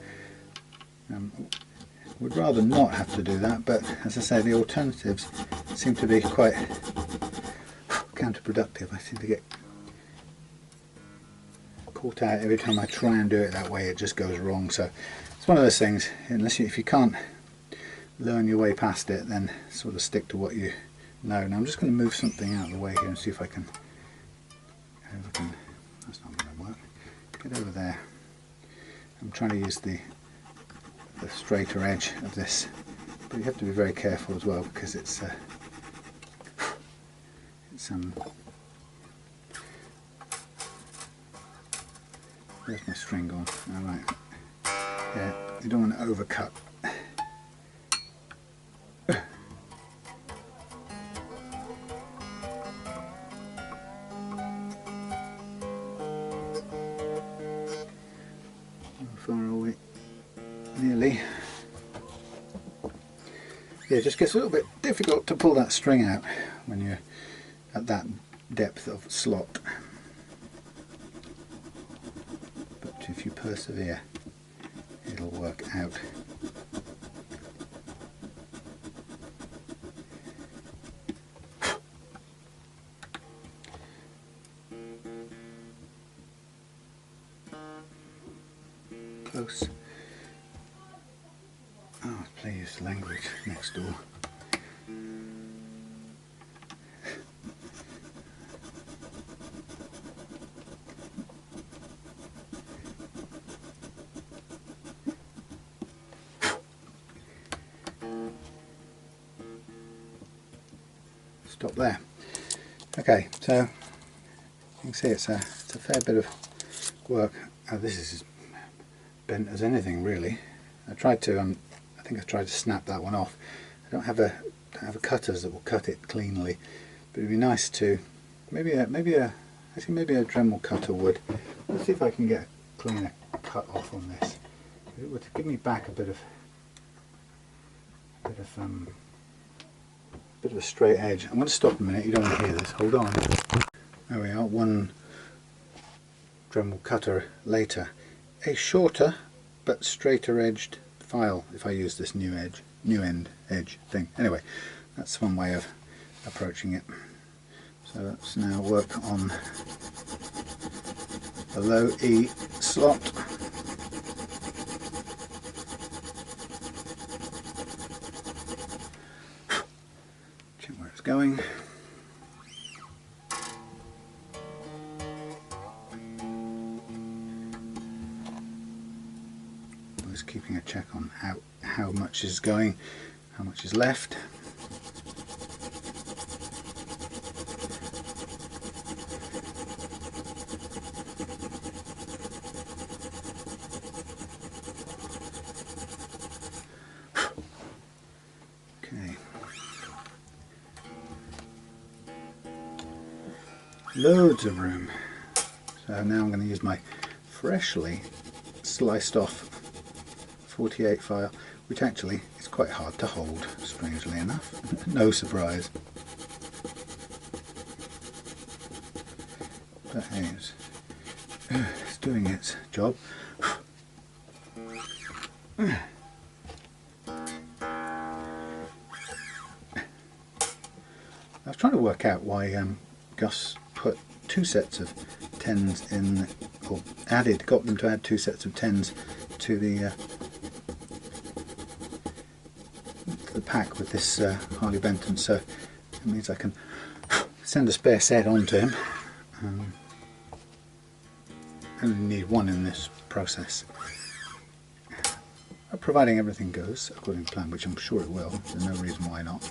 would rather not have to do that, but as I say, the alternatives seem to be quite counterproductive. I seem to get caught out every time I try and do it that way. It just goes wrong. So it's one of those things, if you can't learn your way past it, then sort of stick to what you know. Now I'm just going to move something out of the way here and see if I can, that's not going to work, get over there. I'm trying to use the straighter edge of this, but you have to be very careful as well because it's where's my string gone? Alright, yeah, you don't want to overcut. How far are we? Nearly. Yeah, it just gets a little bit difficult to pull that string out when you're at that depth of slot. But if you persevere, it'll work out. Close. Oh, please, language next door. Stop there. Okay, so you can see it's a fair bit of work. This is as bent as anything really. I tried to, I think I tried to snap that one off. I don't have a cutters that will cut it cleanly, but it'd be nice to maybe a Dremel cutter would. Let's see if I can get a cleaner cut off on this. It would give me back a bit of a straight edge. I'm going to stop a minute. You don't want to hear this. Hold on. There we are. One Dremel cutter later. A shorter but straighter edged file if I use this new end edge thing. Anyway, that's one way of approaching it. So let's now work on the low E slot. Check where it's going. Always keeping a check on how much is going, how much is left. Okay. Loads of room. So now I'm going to use my freshly sliced off 48 file, which actually is quite hard to hold, strangely enough. No surprise. But hey, it's doing its job. I was trying to work out why Gus put two sets of 10s in, or got them to add two sets of 10s to the pack with this Harley Benton, so it means I can send a spare set on to him. I only need one in this process. Providing everything goes according to plan, which I'm sure it will. There's no reason why not.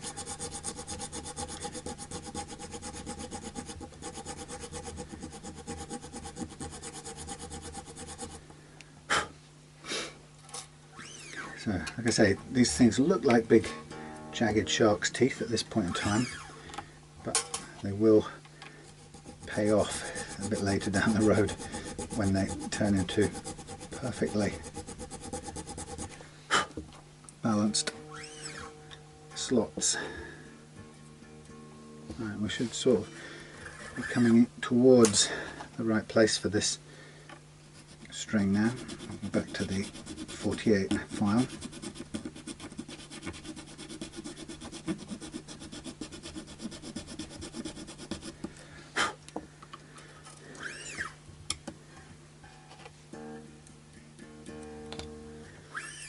So, like I say, these things look like big jagged shark's teeth at this point in time, but they will pay off a bit later down the road when they turn into perfectly balanced slots. Right, we should sort of be coming towards the right place for this string now. Back to the 48 file.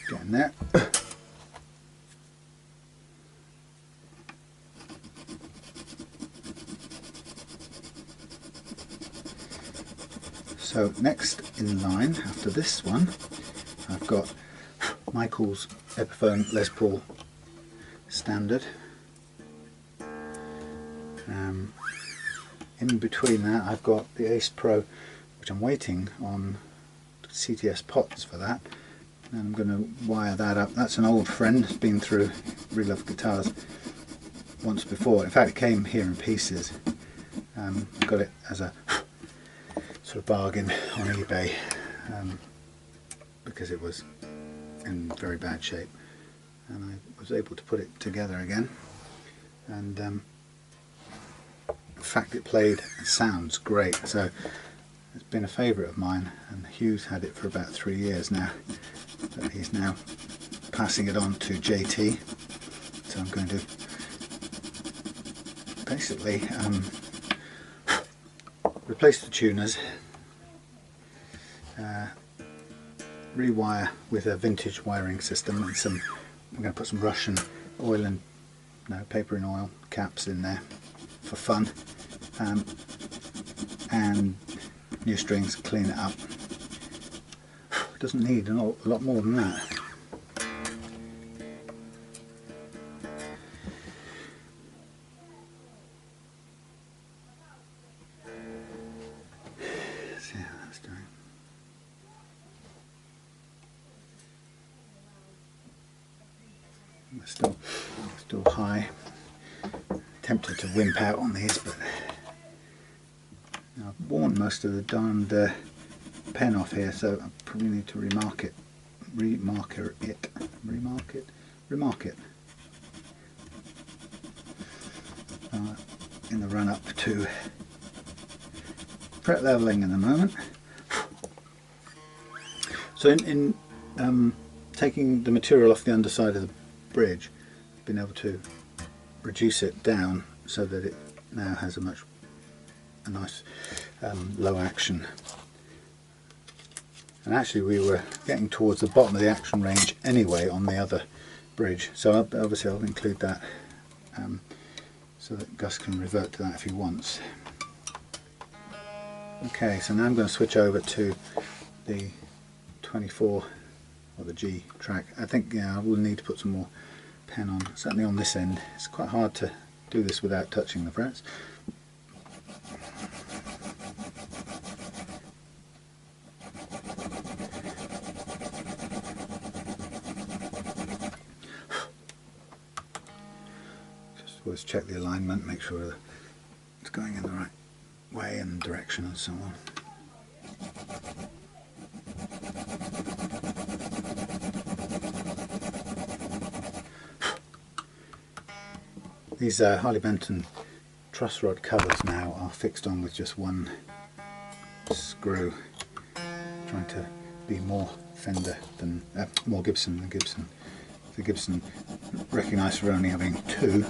Getting there. So next in line after this one, I've got Michael's Epiphone Les Paul standard. In between that I've got the Ace Pro, which I'm waiting on CTS pots for that, and I'm going to wire that up. That's an old friend, it's been through Really Love Guitars once before. In fact, it came here in pieces. I got it as a sort of bargain on eBay because it was in very bad shape, and I was able to put it together again, and in fact it played and sounds great. So it's been a favourite of mine, and Hugh's had it for about 3 years now, but he's now passing it on to JT, so I'm going to basically replace the tuners, rewire with a vintage wiring system, and I'm going to put some Russian oil and paper and oil caps in there for fun, and new strings, clean it up. It doesn't need a lot more than that. See how that's doing. still high. Tempted to wimp out on these, but I've worn most of the darned pen off here, so I probably need to remark it in the run up to fret leveling in the moment. So in taking the material off the underside of the bridge, I've been able to reduce it down so that it now has a nice low action. And actually we were getting towards the bottom of the action range anyway on the other bridge, so obviously I'll include that so that Gus can revert to that if he wants. Okay, so now I'm going to switch over to the 24 or the G track. I think I will need to put some more pen on, certainly on this end. It's quite hard to do this without touching the frets. Just always check the alignment, make sure that it's going in the right way and direction and so on. These Harley Benton truss rod covers now are fixed on with just one screw, trying to be more Fender than more Gibson than Gibson. The Gibson recognised for only having two,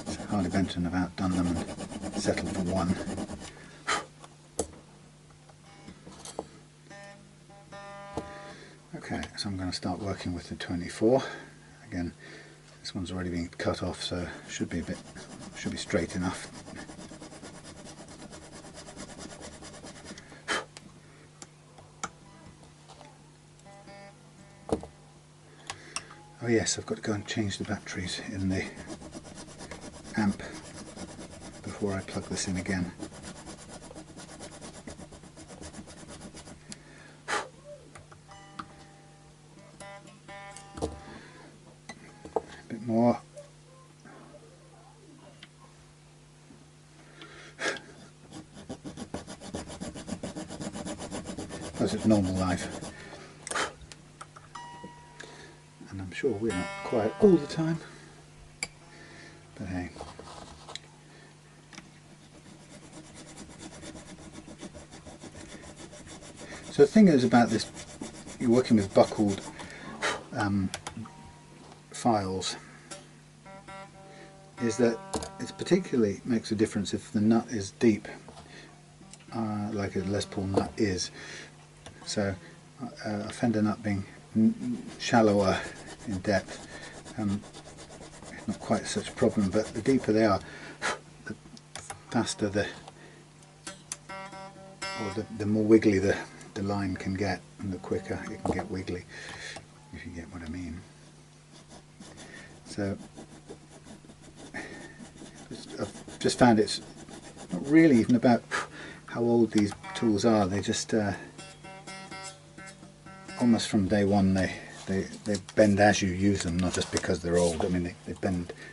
so Harley Benton have outdone them and settled for one. Okay, so I'm going to start working with the 24 again. This one's already been cut off, so should be straight enough. Oh yes, I've got to go and change the batteries in the amp before I plug this in again. More. As it's normal life, and I'm sure we're not quiet all the time, but hey. So the thing is about this, you're working with buckled files, is that it particularly makes a difference if the nut is deep, like a Les Paul nut is. So a Fender nut being shallower in depth, not quite such a problem, but the deeper they are, the faster the more wiggly the line can get, and the quicker it can get wiggly, if you get what I mean. So I've just found it's not really even about how old these tools are. They just almost from day one they bend as you use them, not just because they're old. I mean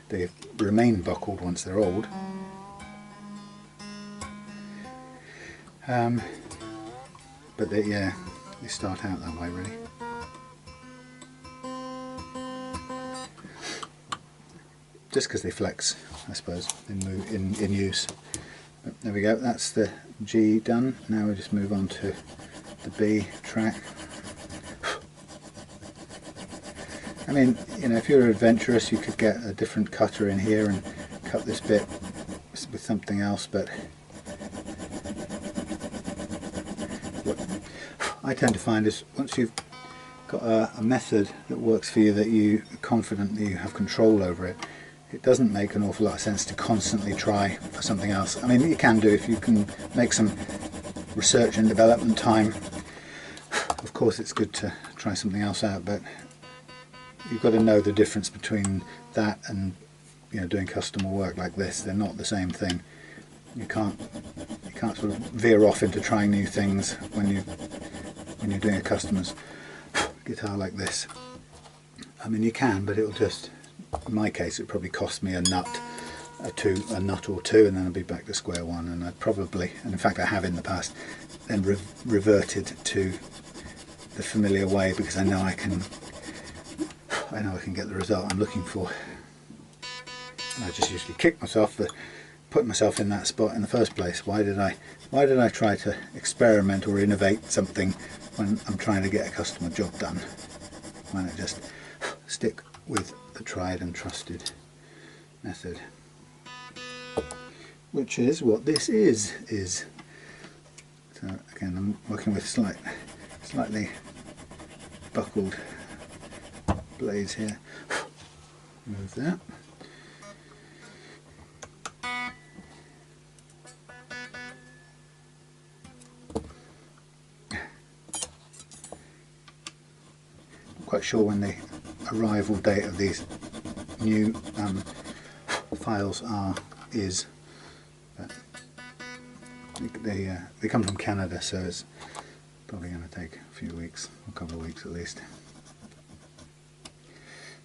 they remain buckled once they're old. But they start out that way really. Just because they flex, I suppose, in use. But there we go, that's the G done. Now we just move on to the B track. I mean, you know, if you're adventurous, you could get a different cutter in here and cut this bit with something else, but what I tend to find is once you've got a method that works for you, that you are confident that you have control over it, it doesn't make an awful lot of sense to constantly try for something else. I mean, you can do if you can make some research and development time. Of course it's good to try something else out, but you've got to know the difference between that and, you know, doing customer work like this. They're not the same thing. You can't sort of veer off into trying new things when you're doing a customer's guitar like this. I mean, you can, but it'll just, in my case, it'll probably cost me a nut or two, and then I'll be back to square one. And I'd probably, and in fact I have in the past, then reverted to the familiar way, because I know I can get the result I'm looking for. And I just usually kick myself for putting myself in that spot in the first place. Why did I try to experiment or innovate something when I'm trying to get a customer job done? Why not just stick with the tried and trusted method, which is what this is. So again, I'm working with slightly buckled blades here. Move that. Quite sure when the arrival date of these new files is, but they come from Canada, so it's probably going to take a few weeks, a couple of weeks at least.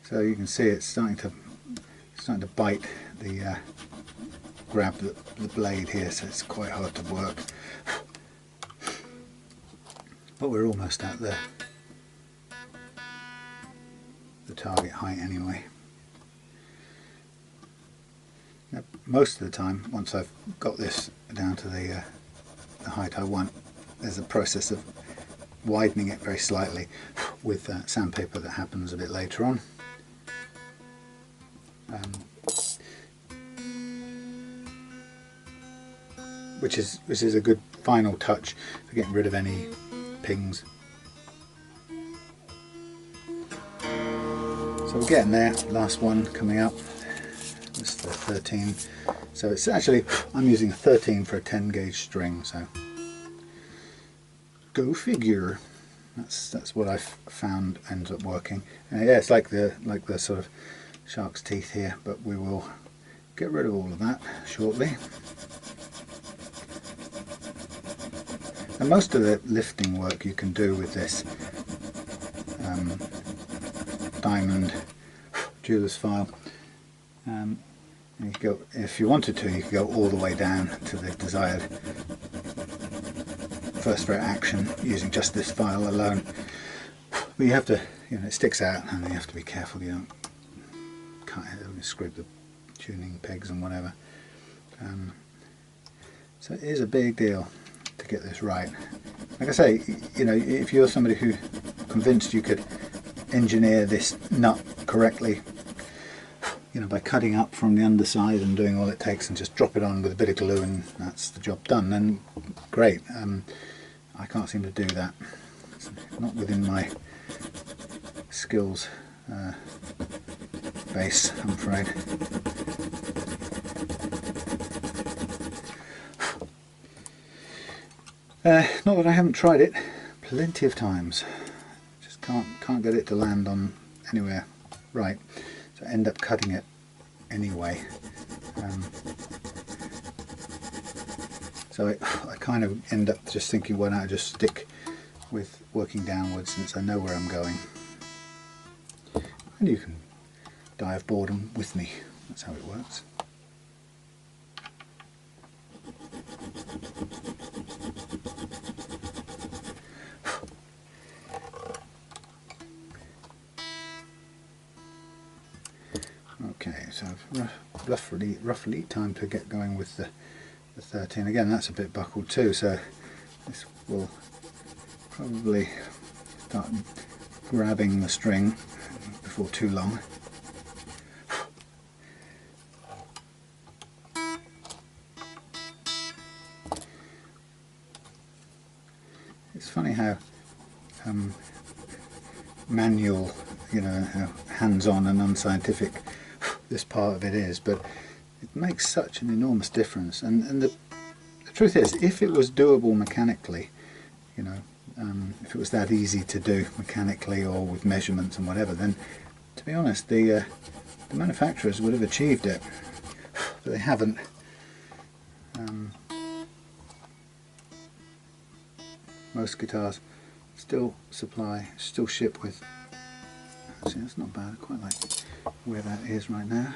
So you can see it's starting to bite the grab the blade here, so it's quite hard to work. But we're almost at the target height anyway. Now, most of the time, once I've got this down to the height I want, there's a process of widening it very slightly with sandpaper that happens a bit later on. Which is a good final touch for getting rid of any pings. So we're getting there, last one coming up. It's the 13. So it's actually, I'm using a 13 for a 10 gauge string, so go figure. That's what I've found ends up working. Yeah, it's like the sort of shark's teeth here, but we will get rid of all of that shortly. And most of the lifting work you can do with this diamond jeweler's file. And you could go, if you wanted to, you could go all the way down to the desired first rate action using just this file alone. But you have to, it sticks out, and you have to be careful you don't cut it and scrape the tuning pegs and whatever. So it is a big deal to get this right. Like I say, if you're somebody who convinced you could engineer this nut correctly, by cutting up from the underside and doing all it takes and just drop it on with a bit of glue and that's the job done, then great. I can't seem to do that. It's not within my skills base, I'm afraid. Not that I haven't tried it plenty of times. Just can't get it to land on anywhere right. So I end up cutting it anyway. So I kind of end up just thinking, why don't I just stick with working downwards since I know where I'm going. And you can die of boredom with me. That's how it works. Okay, so roughly time to get going with the 13. Again, that's a bit buckled too, so this will probably start grabbing the string before too long. It's funny how manual, how hands-on and unscientific this part of it is, but it makes such an enormous difference. And the truth is, if it was doable mechanically, if it was that easy to do mechanically or with measurements and whatever, then to be honest, the manufacturers would have achieved it, but they haven't. Most guitars still ship with Actually, that's not bad. I quite like where that is right now.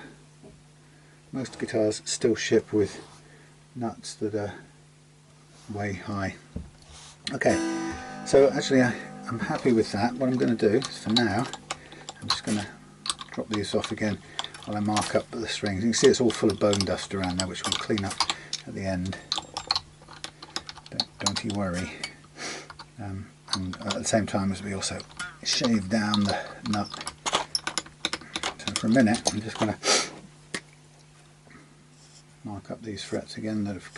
Most guitars still ship with nuts that are way high. Okay, so actually I'm happy with that. What I'm going to do is, for now, I'm just going to drop these off again while I mark up the strings. You can see it's all full of bone dust around there, which we'll clean up at the end. Don't you worry. And at the same time as we also shave down the nut. So for a minute I'm just going to mark up these frets again that have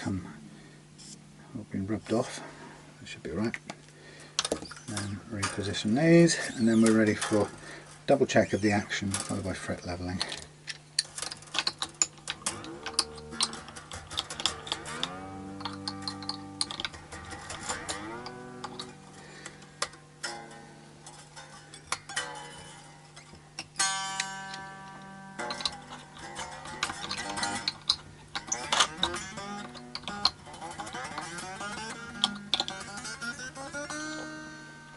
been rubbed off. That should be right. Then reposition these, and then we're ready for double check of the action followed by fret leveling.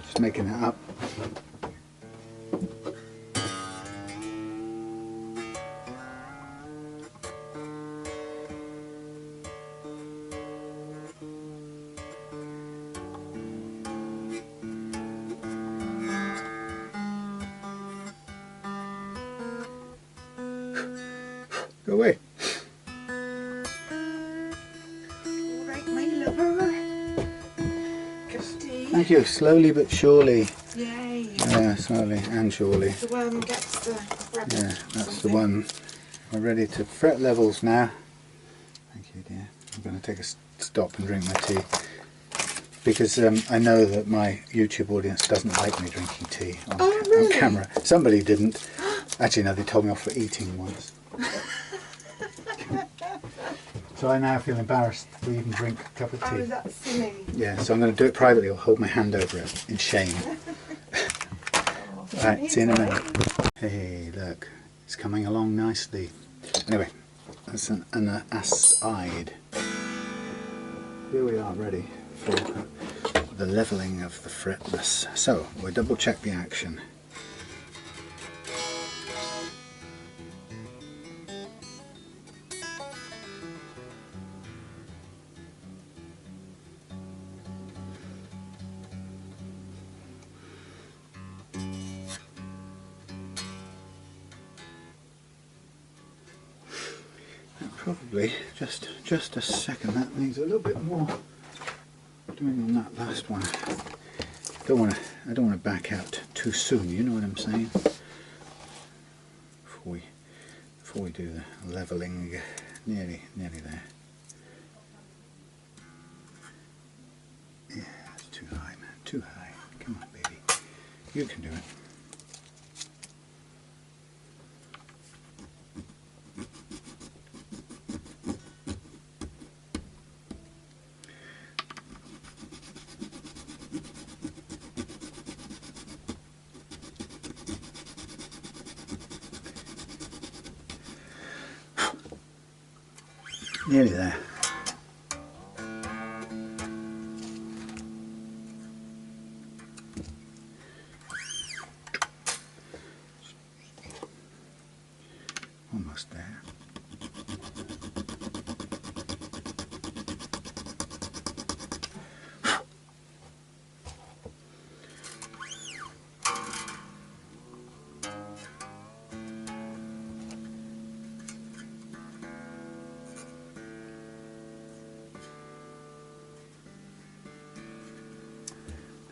Just making it up. Go away. Alright, my lover. Cup of tea. Thank you. Slowly but surely. Yay. Yeah, slowly and surely. The worm gets the rabbit. Yeah, that's the one. We're ready to fret levels now. Thank you, dear. I'm going to take a stop and drink my tea, because I know that my YouTube audience doesn't like me drinking tea on, really? on camera. Somebody didn't. Actually, no, they told me off for eating once. So I now feel embarrassed to even drink a cup of tea. Oh, that's silly. Yeah, so I'm going to do it privately. I'll hold my hand over it in shame. Right, see you in a minute. Hey, look, it's coming along nicely. Anyway, that's an aside. Here we are, ready for the leveling of the fretless. So we'll double check the action. Probably just a second. That needs a little bit more doing on that last one. I don't want to back out too soon. You know what I'm saying? Before we do the leveling, nearly there. Yeah, it's too high, man. Too high. Come on, baby. You can do it. Nearly there. Almost there.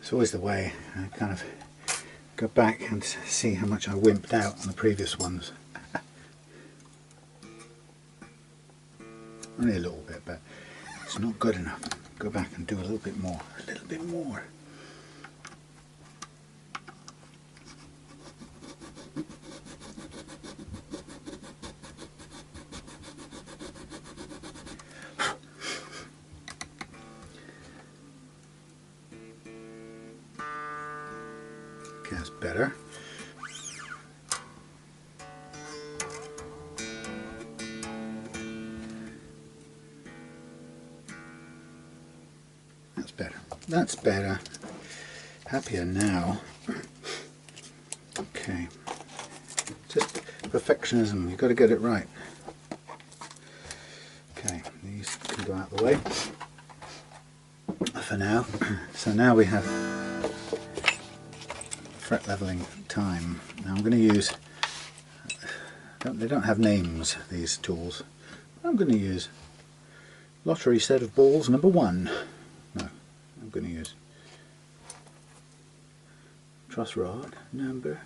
It's always the way. I kind of go back and see how much I wimped out on the previous ones. Only a little bit, but it's not good enough. Go back and do a little bit more. A little bit more. Okay, that's better. That's better. That's better. Happier now. Okay. perfectionism. You've got to get it right. Okay, these can go out of the way for now. So now we have fret leveling time. Now I'm going to use, they don't have names, these tools. I'm going to use lottery set of balls number 1. No, I'm going to use truss rod number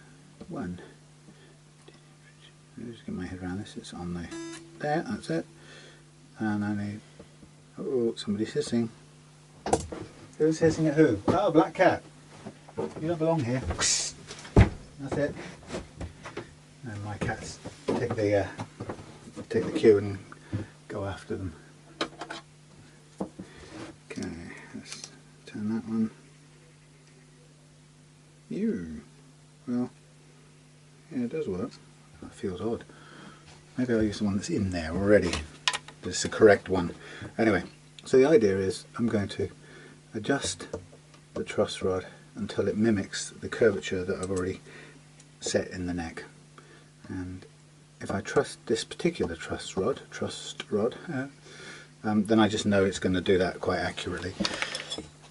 1. Let me just get my head around this. It's on the there. That's it. And I need. Oh, somebody's hissing. Who's hissing at who? Oh, black cat. You don't belong here. That's it. And my cats take the cue and go after them. Okay, let's turn that one. Well, yeah, it does work. That feels odd. Maybe I'll use the one that's in there already. But it's the correct one. Anyway, so the idea is I'm going to adjust the truss rod until it mimics the curvature that I've already set in the neck. And if I trust this particular truss rod, then I just know it's going to do that quite accurately.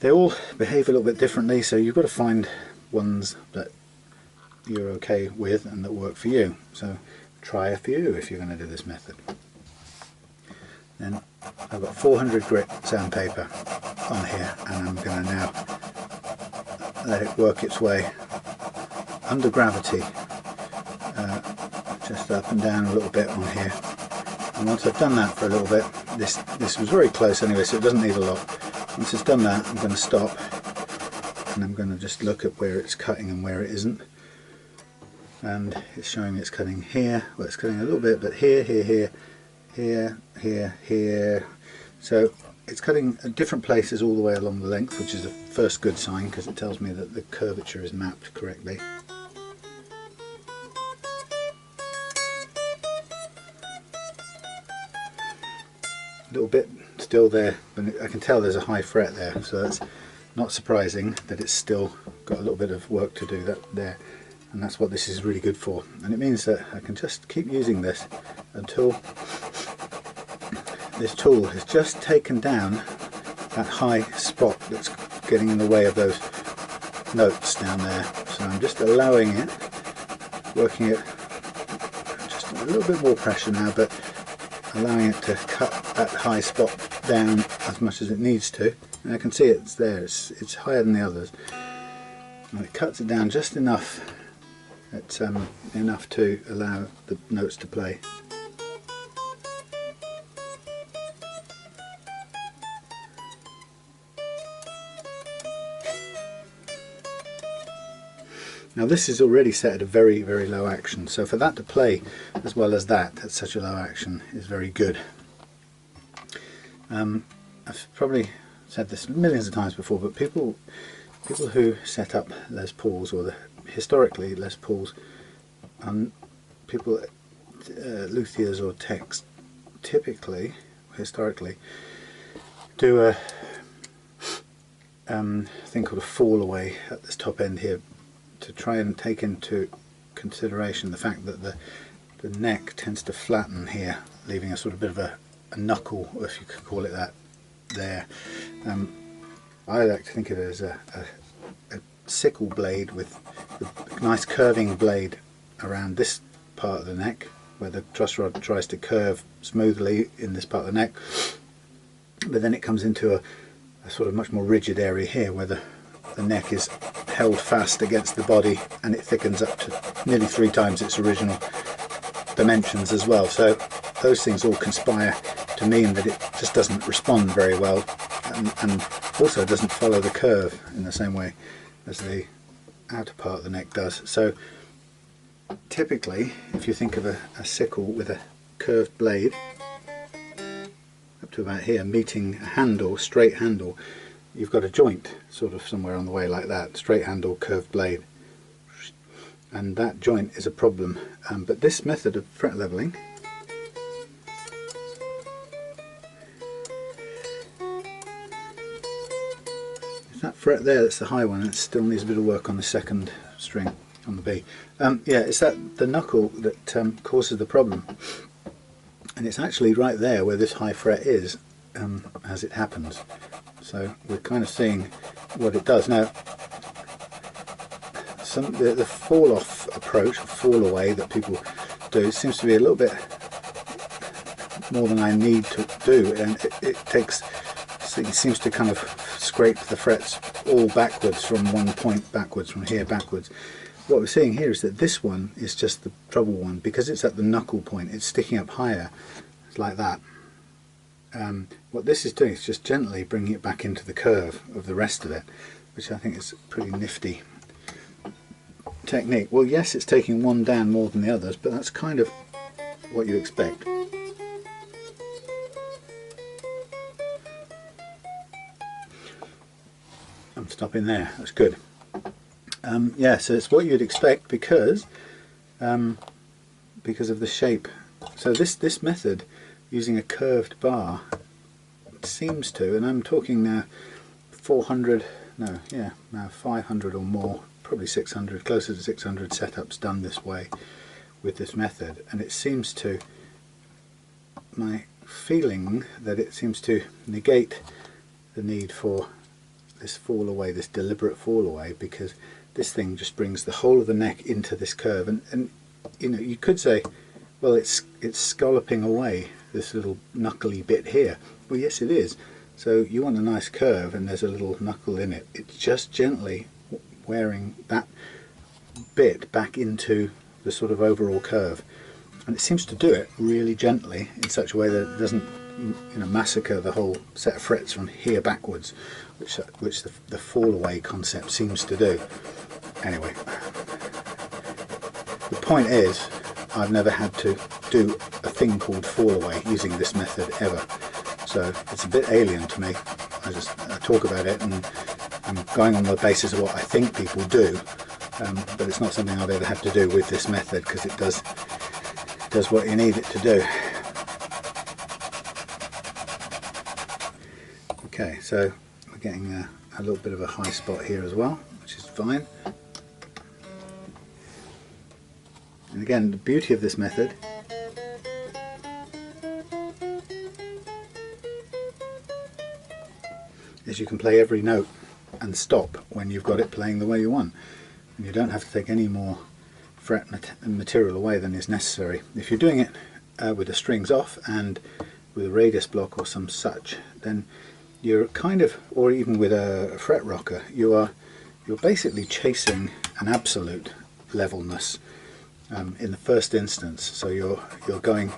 They all behave a little bit differently, so you've got to find ones that you're okay with and that work for you. So try a few if you're going to do this method. Then I've got 400 grit sandpaper on here, and I'm going to now let it work its way under gravity, just up and down a little bit on here. And once I've done that for a little bit, this was very close anyway, so it doesn't need a lot. Once it's done that, I'm going to stop, and I'm going to just look at where it's cutting and where it isn't. And it's showing it's cutting here. Well, it's cutting a little bit, but here, here, here, here, here. So it's cutting at different places all the way along the length, which is a first good sign because it tells me that the curvature is mapped correctly. A little bit still there, but I can tell there's a high fret there, so that's not surprising that it's still got a little bit of work to do there. And that's what this is really good for. And it means that I can just keep using this until this tool has just taken down that high spot that's getting in the way of those notes down there. So I'm just allowing it, working it, just a little bit more pressure now, but allowing it to cut that high spot down as much as it needs to. And I can see it's there, it's higher than the others. And it cuts it down just enough. It's enough to allow the notes to play. Now this is already set at a very, very low action, so for that to play as well as that at such a low action is very good. I've probably said this millions of times before, but people who set up Les Pauls, or historically Les Pauls, luthiers or techs, typically, historically, do a thing called a fall away at this top end here, to try and take into consideration the fact that the neck tends to flatten here, leaving a sort of bit of a knuckle, if you could call it that, there. I like to think of it as a sickle blade with a nice curving blade around this part of the neck, where the truss rod tries to curve smoothly in this part of the neck, but then it comes into a sort of much more rigid area here, where the neck is held fast against the body, and it thickens up to nearly 3 times its original dimensions as well. So those things all conspire to mean that it just doesn't respond very well, and also doesn't follow the curve in the same way as the outer part of the neck does. So typically, if you think of a sickle with a curved blade up to about here meeting a handle, straight handle, you've got a joint sort of somewhere on the way like that, straight handle, curved blade, and that joint is a problem. But this method of fret leveling that fret there, that's the high one, it still needs a bit of work on the second string. on the B. Yeah, it's that the knuckle that causes the problem, and it's actually right there where this high fret is as it happens. So we're kind of seeing what it does now. The fall off approach, fall away that people do, seems to be a little bit more than I need to do, and it seems to kind of scrape the frets all backwards from one point backwards, from here backwards. What we're seeing here is that this one is just the trouble one, because it's at the knuckle point, it's sticking up higher, it's like that. What this is doing is just gently bringing it back into the curve of the rest of it, which I think is a pretty nifty technique. Well, yes, it's taking one down more than the others, but that's kind of what you expect. I'm stopping there, that's good. Yeah, so it's what you'd expect because of the shape. So this method, using a curved bar, seems to, and I'm talking now 500 or more, probably 600, closer to 600 setups done this way with this method, and it seems to, my feeling that it seems to negate the need for this fall away, this deliberate fall away, because this thing just brings the whole of the neck into this curve, and you know, you could say, well, it's scalloping away this little knuckly bit here. Well, yes, it is. So you want a nice curve, and there's a little knuckle in it. It's just gently wearing that bit back into the sort of overall curve, and it seems to do it really gently in such a way that it doesn't, you know, massacre the whole set of frets from here backwards, which the fall away concept seems to do. Anyway, the point is, I've never had to do a thing called fall away using this method ever, so it's a bit alien to me. I talk about it, and I'm going on the basis of what I think people do, but it's not something I've ever had to do with this method, because it does what you need it to do. Okay, so we're getting a little bit of a high spot here as well, which is fine. And again, the beauty of this method is you can play every note and stop when you've got it playing the way you want, and you don't have to take any more fret material away than is necessary. If you're doing it with the strings off and with a radius block or some such, then you're kind of, or even with a fret rocker, you're basically chasing an absolute levelness in the first instance. So you're kind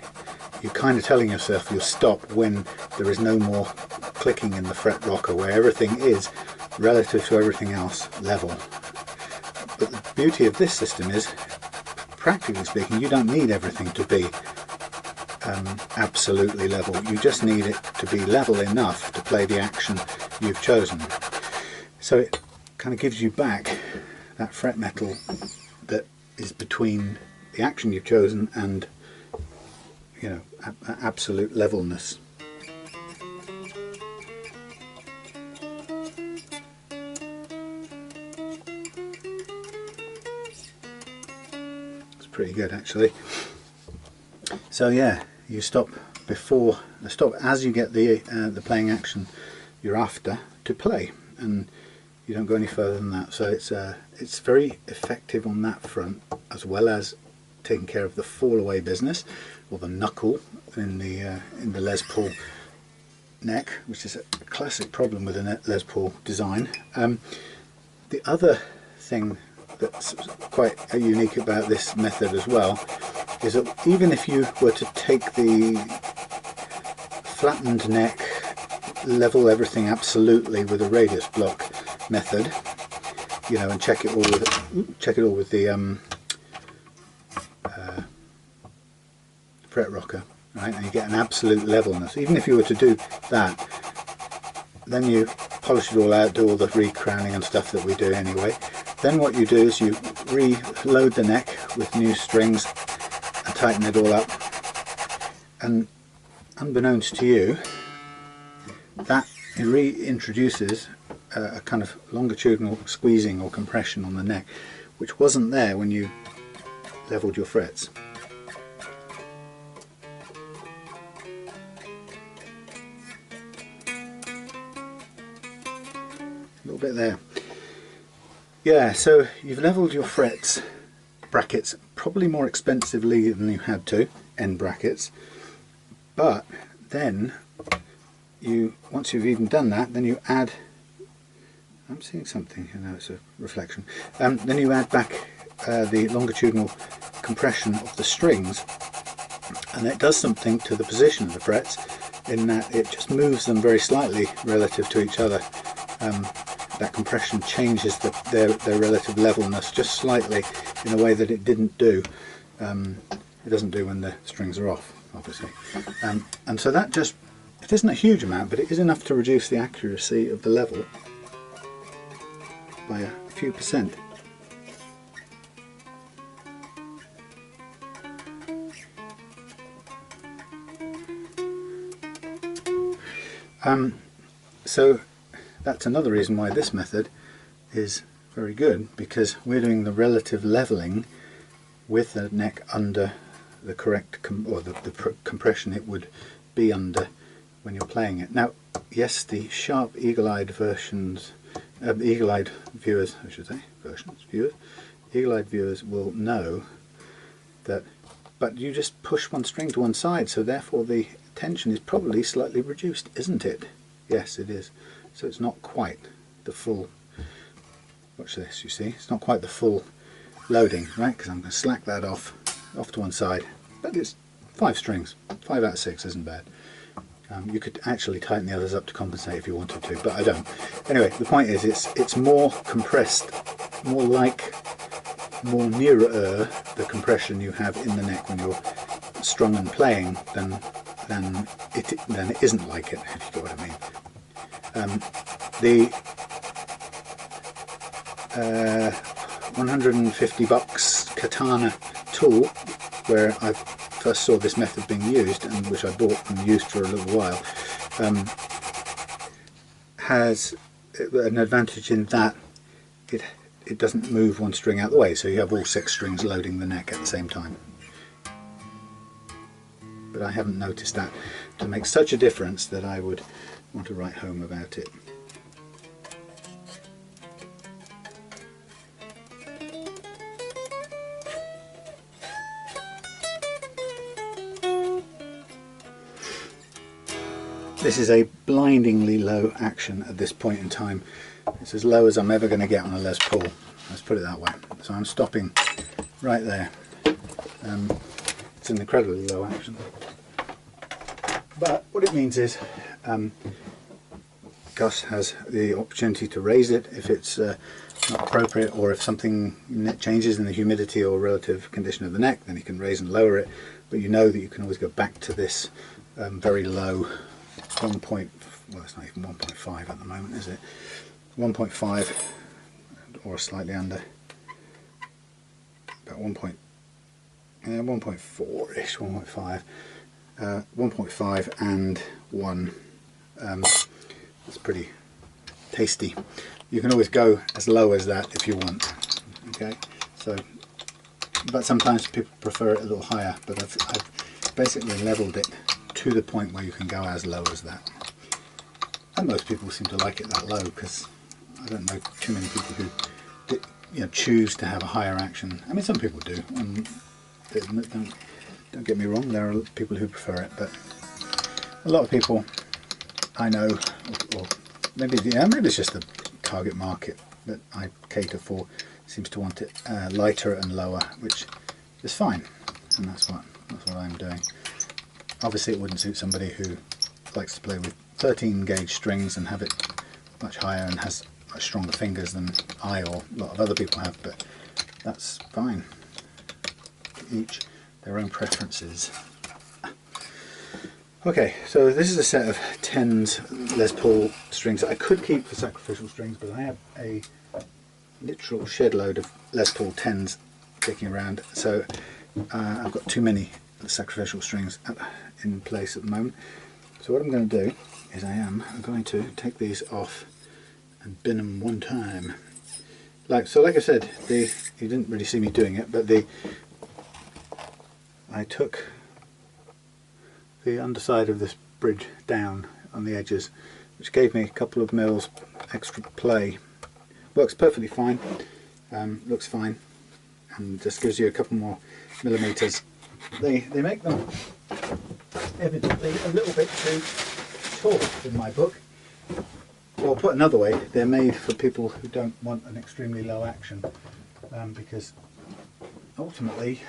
of telling yourself you'll stop when there is no more clicking in the fret rocker, where everything is relative to everything else level. But the beauty of this system is, practically speaking, you don't need everything to be absolutely level. You just need it to be level enough to play the action you've chosen. So it kind of gives you back that fret metal that is between the action you've chosen and, you know, absolute levelness. It's pretty good, actually. So yeah, you stop as you get the playing action you're after to play, and you don't go any further than that. So it's very effective on that front, as well as taking care of the fall away business, or the knuckle in the Les Paul neck, which is a classic problem with a Les Paul design. The other thing that's quite unique about this method as well is that even if you were to take the flattened neck, level everything absolutely with a radius block method, you know, and check it all with the fret rocker, right, and you get an absolute levelness. Even if you were to do that, then you polish it all out, do all the re-crowning and stuff that we do anyway. Then what you do is you reload the neck with new strings and tighten it all up, and unbeknownst to you, that reintroduces a kind of longitudinal squeezing or compression on the neck, which wasn't there when you leveled your frets. A little bit there. Yeah, so you've leveled your frets, brackets, probably more expensively than you had to, end brackets, but then once you've even done that, then you add, I'm seeing something, it's a reflection, then you add back the longitudinal compression of the strings, and it does something to the position of the frets in that it just moves them very slightly relative to each other. That compression changes their relative levelness just slightly in a way that it didn't do. It doesn't do when the strings are off, obviously. And so that just, it isn't a huge amount, but it is enough to reduce the accuracy of the level by a few percent. So that's another reason why this method is very good, because we're doing the relative leveling with the neck under the correct the compression it would be under when you're playing it. Now, yes, the sharp eagle-eyed viewers, eagle-eyed viewers will know that, but you just push one string to one side, so therefore the tension is probably slightly reduced, isn't it? Yes, it is. So it's not quite the full, watch this, you see, it's not quite the full loading, right? Because I'm going to slack that off to one side, but it's 5 strings, 5 out of 6 isn't bad. You could actually tighten the others up to compensate if you wanted to, but I don't. Anyway, the point is it's more compressed, more nearer the compression you have in the neck when you're strung and playing than it isn't like it, if you get what I mean. The $150 katana tool, where I first saw this method being used, and which I bought and used for a little while, has an advantage in that it doesn't move one string out of the way, so you have all 6 strings loading the neck at the same time. But I haven't noticed that to make such a difference that I would want to write home about it. This is a blindingly low action at this point in time. It's as low as I'm ever going to get on a Les Paul, let's put it that way. So I'm stopping right there. It's an incredibly low action. But what it means is Gus has the opportunity to raise it if it's not appropriate, or if something changes in the humidity or relative condition of the neck, then he can raise and lower it. But you know that you can always go back to this very low 1 point, well, it's not even 1.5 at the moment, is it? 1.5 or slightly under, about 1.4-ish, 1.5. 1.5 and 1. It's pretty tasty. You can always go as low as that if you want. Okay, so, but sometimes people prefer it a little higher, but I've basically leveled it to the point where you can go as low as that. And most people seem to like it that low, because I don't know too many people who choose to have a higher action. I mean, some people do, and don't get me wrong, there are people who prefer it, but a lot of people I know, or maybe it's just the target market that I cater for, seems to want it lighter and lower, which is fine, and that's what I'm doing. Obviously it wouldn't suit somebody who likes to play with 13 gauge strings and have it much higher and has much stronger fingers than I or a lot of other people have, but that's fine. Each their own preferences. Okay, so this is a set of 10s Les Paul strings that I could keep for sacrificial strings, but I have a literal shed load of Les Paul 10s kicking around, so I've got too many sacrificial strings in place at the moment. So what I'm going to do is I'm going to take these off and bin them one time like I said, you didn't really see me doing it, but I took the underside of this bridge down on the edges, which gave me a couple of mils extra play. Works perfectly fine, looks fine, and just gives you a couple more millimeters. They make them evidently a little bit too tall in my book. Or put another way, they're made for people who don't want an extremely low action, because ultimately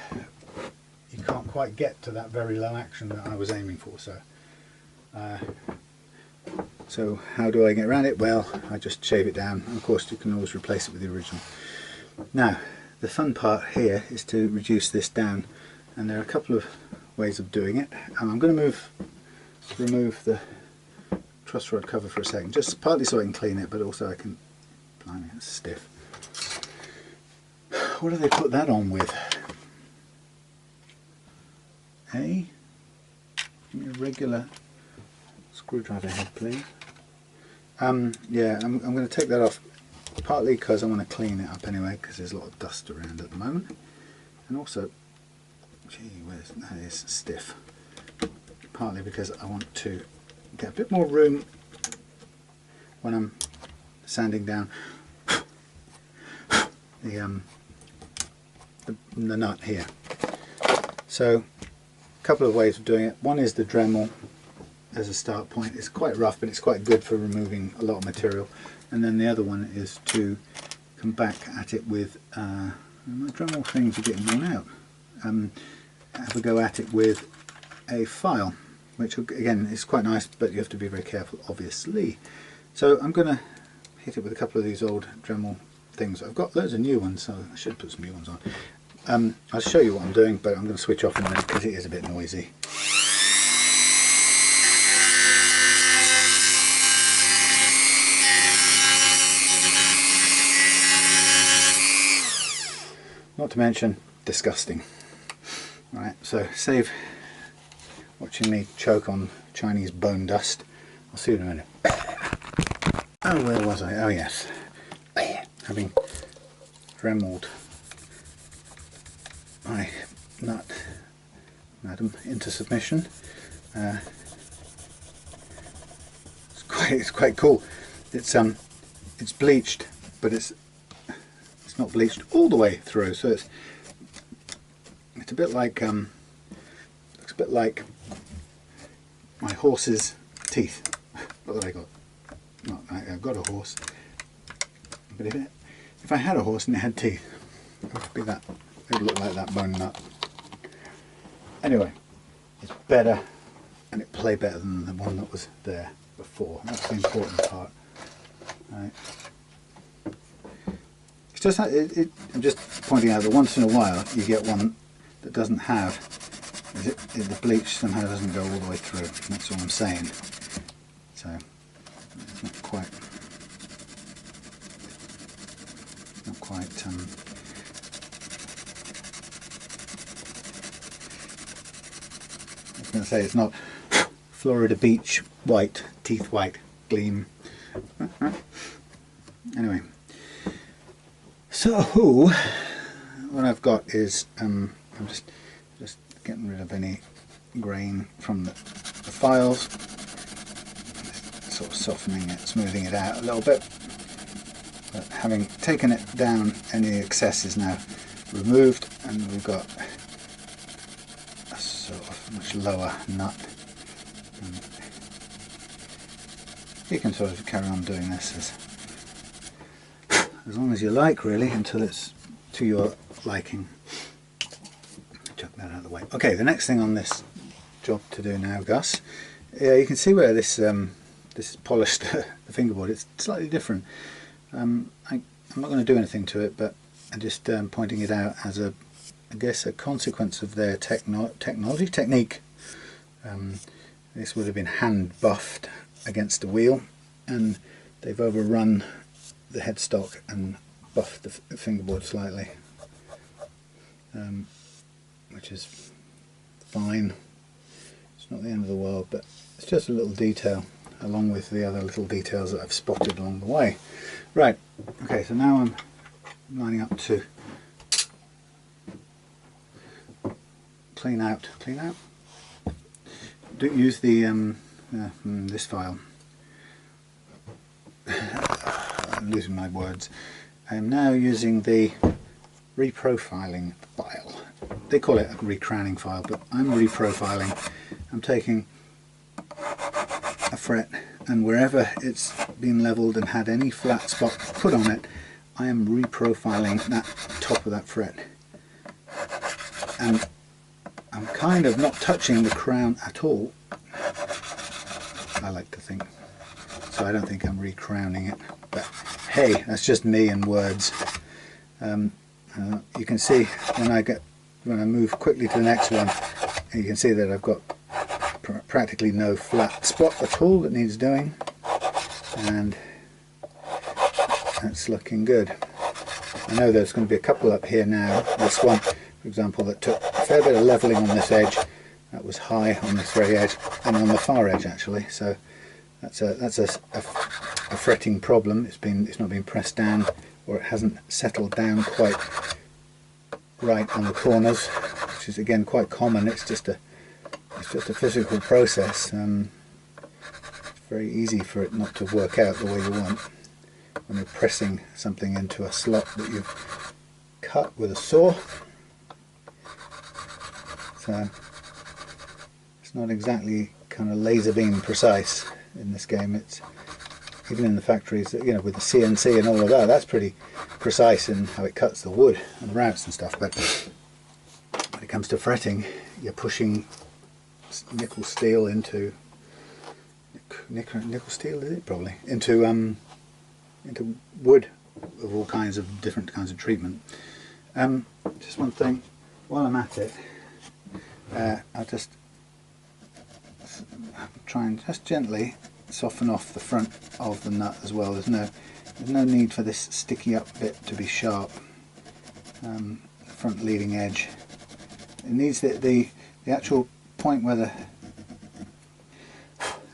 you can't quite get to that very low action that I was aiming for. So how do I get around it? Well, I just shave it down. Of course, you can always replace it with the original. Now, the fun part here is to reduce this down, and there are a couple of ways of doing it. And I'm going to remove the truss rod cover for a second, just partly so I can clean it, but also I can. Blimey, it's stiff. What do they put that on with? Give me a regular screwdriver head, please. Yeah, I'm going to take that off, partly because I want to clean it up anyway, because there's a lot of dust around at the moment, and also, gee whiz, that is stiff. Partly because I want to get a bit more room when I'm sanding down the nut here. So, a couple of ways of doing it. One is the Dremel as a start point. It's quite rough, but it's quite good for removing a lot of material. And then the other one is to come back at it with my Dremel things are getting worn out. Have a go at it with a file, which again is quite nice, but you have to be very careful, obviously. So I'm going to hit it with a couple of these old Dremel things. I've got loads of new ones, so I should put some new ones on. I'll show you what I'm doing, but I'm going to switch off in a minute because it is a bit noisy. Not to mention disgusting. Right, so save watching me choke on Chinese bone dust. I'll see you in a minute. Oh, where was I? Oh yes, having Dremeled my nut, madam, into submission. It's quite cool. It's bleached, but it's not bleached all the way through, so it's a bit like looks a bit like my horse's teeth. What have I got? No, I've got a horse, but if I had a horse and it had teeth, it would be that. It would look like that bone nut. Anyway, it's better, and it play better than the one that was there before. That's the important part. Right. It's just I'm just pointing out that once in a while you get one that doesn't have the bleach somehow doesn't go all the way through. That's all I'm saying. So it's not quite I was going to say it's not Florida Beach white, teeth white gleam. Anyway, so what I've got is I'm just getting rid of any grain from the files, just sort of softening it, smoothing it out a little bit. But having taken it down, any excess is now removed, and we've got a sort of much lower nut. And you can sort of carry on doing this as long as you like, really, until it's to your liking. Chuck that out of the way. Okay, the next thing on this job to do now, Gus. Yeah, you can see where this this polished the fingerboard. It's slightly different. I'm not going to do anything to it, but I'm just pointing it out as I guess a consequence of their technique. This would have been hand buffed against the wheel, and they've overrun the headstock and buffed the fingerboard slightly, which is fine. It's not the end of the world, but it's just a little detail along with the other little details that I've spotted along the way. Right, okay, so now I'm lining up to clean out. Don't use the this file. I'm losing my words. I am now using the reprofiling file. They call it a recrowning file, but I'm reprofiling. I'm taking a fret, and wherever it's been leveled and had any flat spot put on it, I am reprofiling that top of that fret. And I'm kind of not touching the crown at all, I like to think. So I don't think I'm recrowning it, but hey, that's just me and words. You can see when I move quickly to the next one, you can see that I've got practically no flat spot at all that needs doing, and that's looking good. I know there's going to be a couple up here now. This one, for example, that took a fair bit of levelling on this edge. That was high on this very edge, and on the far edge actually. So that's a fretting problem. It's not been pressed down, or it hasn't settled down quite right on the corners, which is again quite common. It's just a physical process. It's very easy for it not to work out the way you want when you're pressing something into a slot that you've cut with a saw. So it's not exactly kind of laser beam precise in this game. It's even in the factories, you know, with the CNC and all of that, that's pretty precise in how it cuts the wood and the routes and stuff. But when it comes to fretting, you're pushing nickel steel into nickel steel, is it probably, into wood of all kinds of different kinds of treatment. Just one thing while I'm at it, I'll just try and just gently soften off the front of the nut as well. There's no need for this sticky up bit to be sharp. The front leading edge, it needs the actual point where the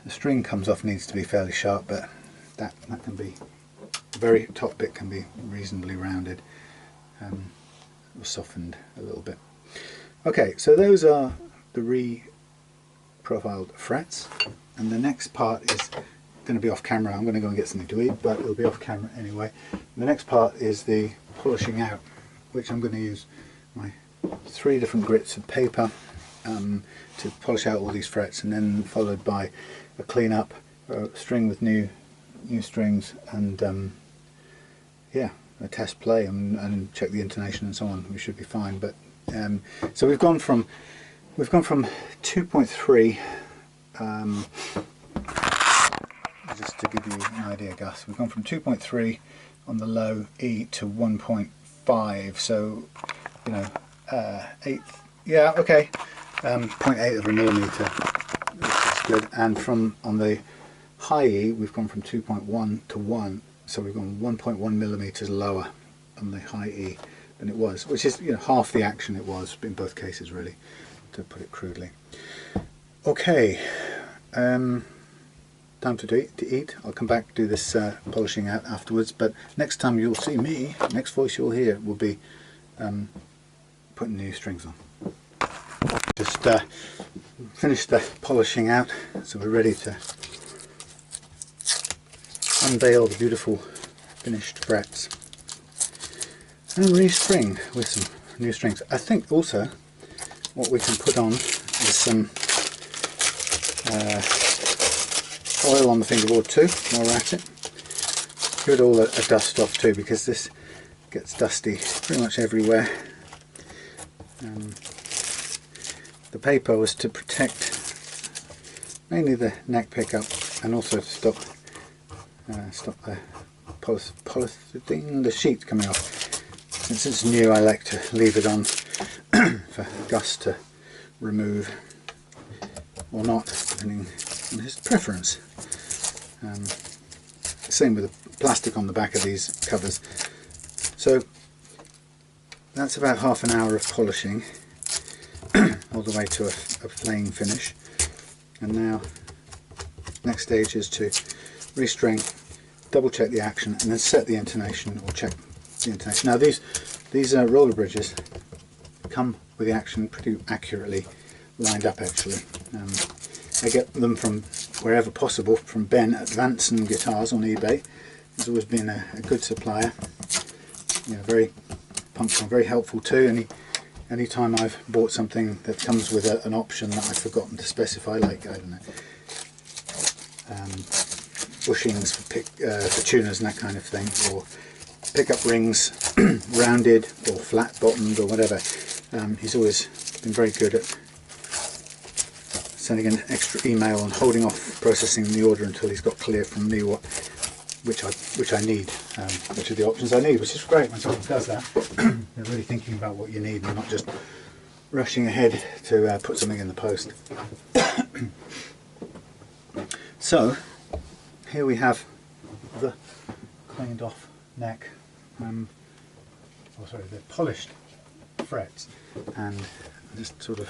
string comes off needs to be fairly sharp, but that can be, the very top bit can be reasonably rounded or softened a little bit. Okay, so those are the re-profiled frets, and the next part is going to be off camera. I'm going to go and get something to eat, but it'll be off camera anyway. The next part is the polishing out, which I'm going to use my 3 different grits of paper to polish out all these frets, and then followed by a clean up, string with new strings, and yeah, a test play and check the intonation and so on. We should be fine. But so we've gone from 2.3. Just to give you an idea, Gus, we've gone from 2.3 on the low E to 1.5. So you know, 0.8 of a millimeter, which is good. And from on the high E, we've gone from 2.1 to 1. So we've gone 1.1 millimeters lower on the high E than it was, which is, you know, half the action it was in both cases, really, to put it crudely. Okay, time to eat. I'll come back, do this polishing out afterwards, but next time you'll see me, next voice you'll hear will be putting new strings on. Just finished the polishing out, so we're ready to unveil the beautiful finished frets and restring with some new strings. I think also what we can put on is some oil on the fingerboard too while we're at it. Give it all a dust off too, because this gets dusty pretty much everywhere. The paper was to protect mainly the neck pickup, and also to stop the polythene, the sheet coming off. Since it's new, I like to leave it on for Gus to remove or not, depending on his preference. Same with the plastic on the back of these covers. So that's about half an hour of polishing all the way to a flame finish. And now next stage is to restring, double check the action, and then set the intonation, or check the intonation. Now these roller bridges come with the action pretty accurately lined up actually. I get them from wherever possible, from Ben at Vanson Guitars on eBay. He's always been a good supplier. You know, very punctual, very helpful too. Any time I've bought something that comes with an option that I've forgotten to specify, like I don't know, bushings for tuners and that kind of thing, or pickup rings, rounded or flat bottomed or whatever. He's always been very good at sending an extra email and holding off processing the order until he's got clear from me which I need, which are the options I need, which is great when someone does that. They're really thinking about what you need and not just rushing ahead to put something in the post. So here we have the cleaned off neck, the polished frets, and I just sort of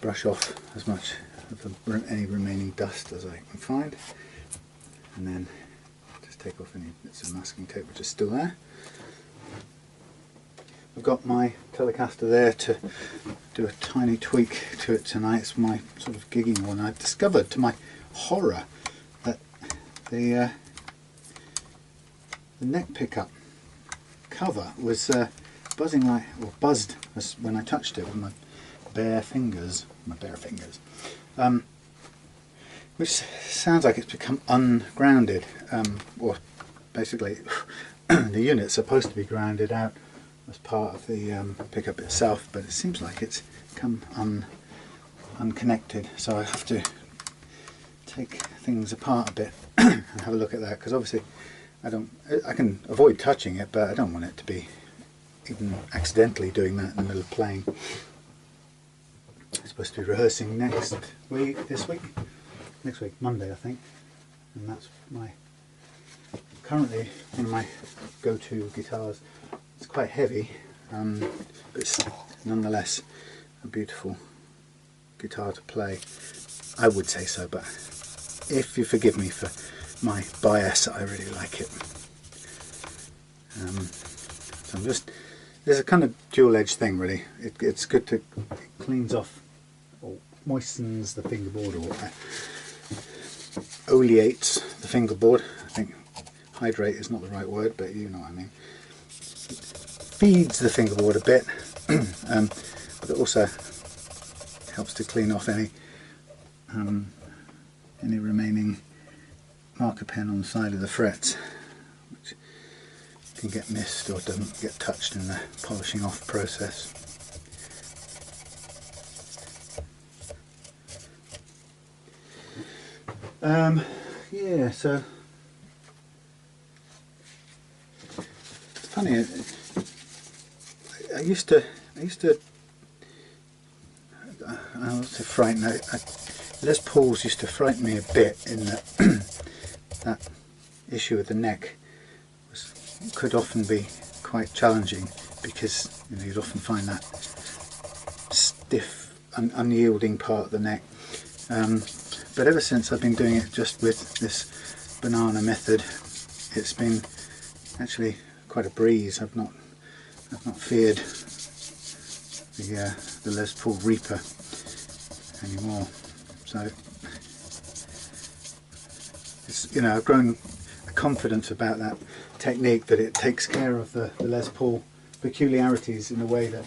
brush off as much of any remaining dust as I can find, and then just take off any bits of masking tape which is still there. I've got my Telecaster there to do a tiny tweak to it tonight. It's my sort of gigging one. I've discovered to my horror that the neck pickup cover was buzzing like, or buzzed when I touched it with my bare fingers, which sounds like it's become ungrounded, or basically the unit's supposed to be grounded out as part of the pickup itself, but it seems like it's come unconnected, so I have to take things apart a bit and have a look at that, because obviously I can avoid touching it, but I don't want it to be even accidentally doing that in the middle of playing. I'm supposed to be rehearsing next week, Monday I think, and that's currently one of my go-to guitars. It's quite heavy, but it's nonetheless a beautiful guitar to play. I would say so, but if you forgive me for my bias, I really like it. So I'm just, there's a kind of dual-edged thing really. It's good to, it cleans off or moistens the fingerboard, or oleates the fingerboard. I think hydrate is not the right word, but you know what I mean. Feeds the fingerboard a bit, but it also helps to clean off any remaining marker pen on the side of the frets, which can get missed or doesn't get touched in the polishing off process. Yeah, so it's funny. I used to frighten. Les Pauls used to frighten me a bit in that issue of the neck could often be quite challenging, because you know, you'd often find that stiff, unyielding part of the neck. But ever since I've been doing it just with this banana method, it's been actually quite a breeze. I've not feared the Les Paul Reaper anymore. So it's, you know, I've grown a confidence about that technique, that it takes care of the Les Paul peculiarities in a way that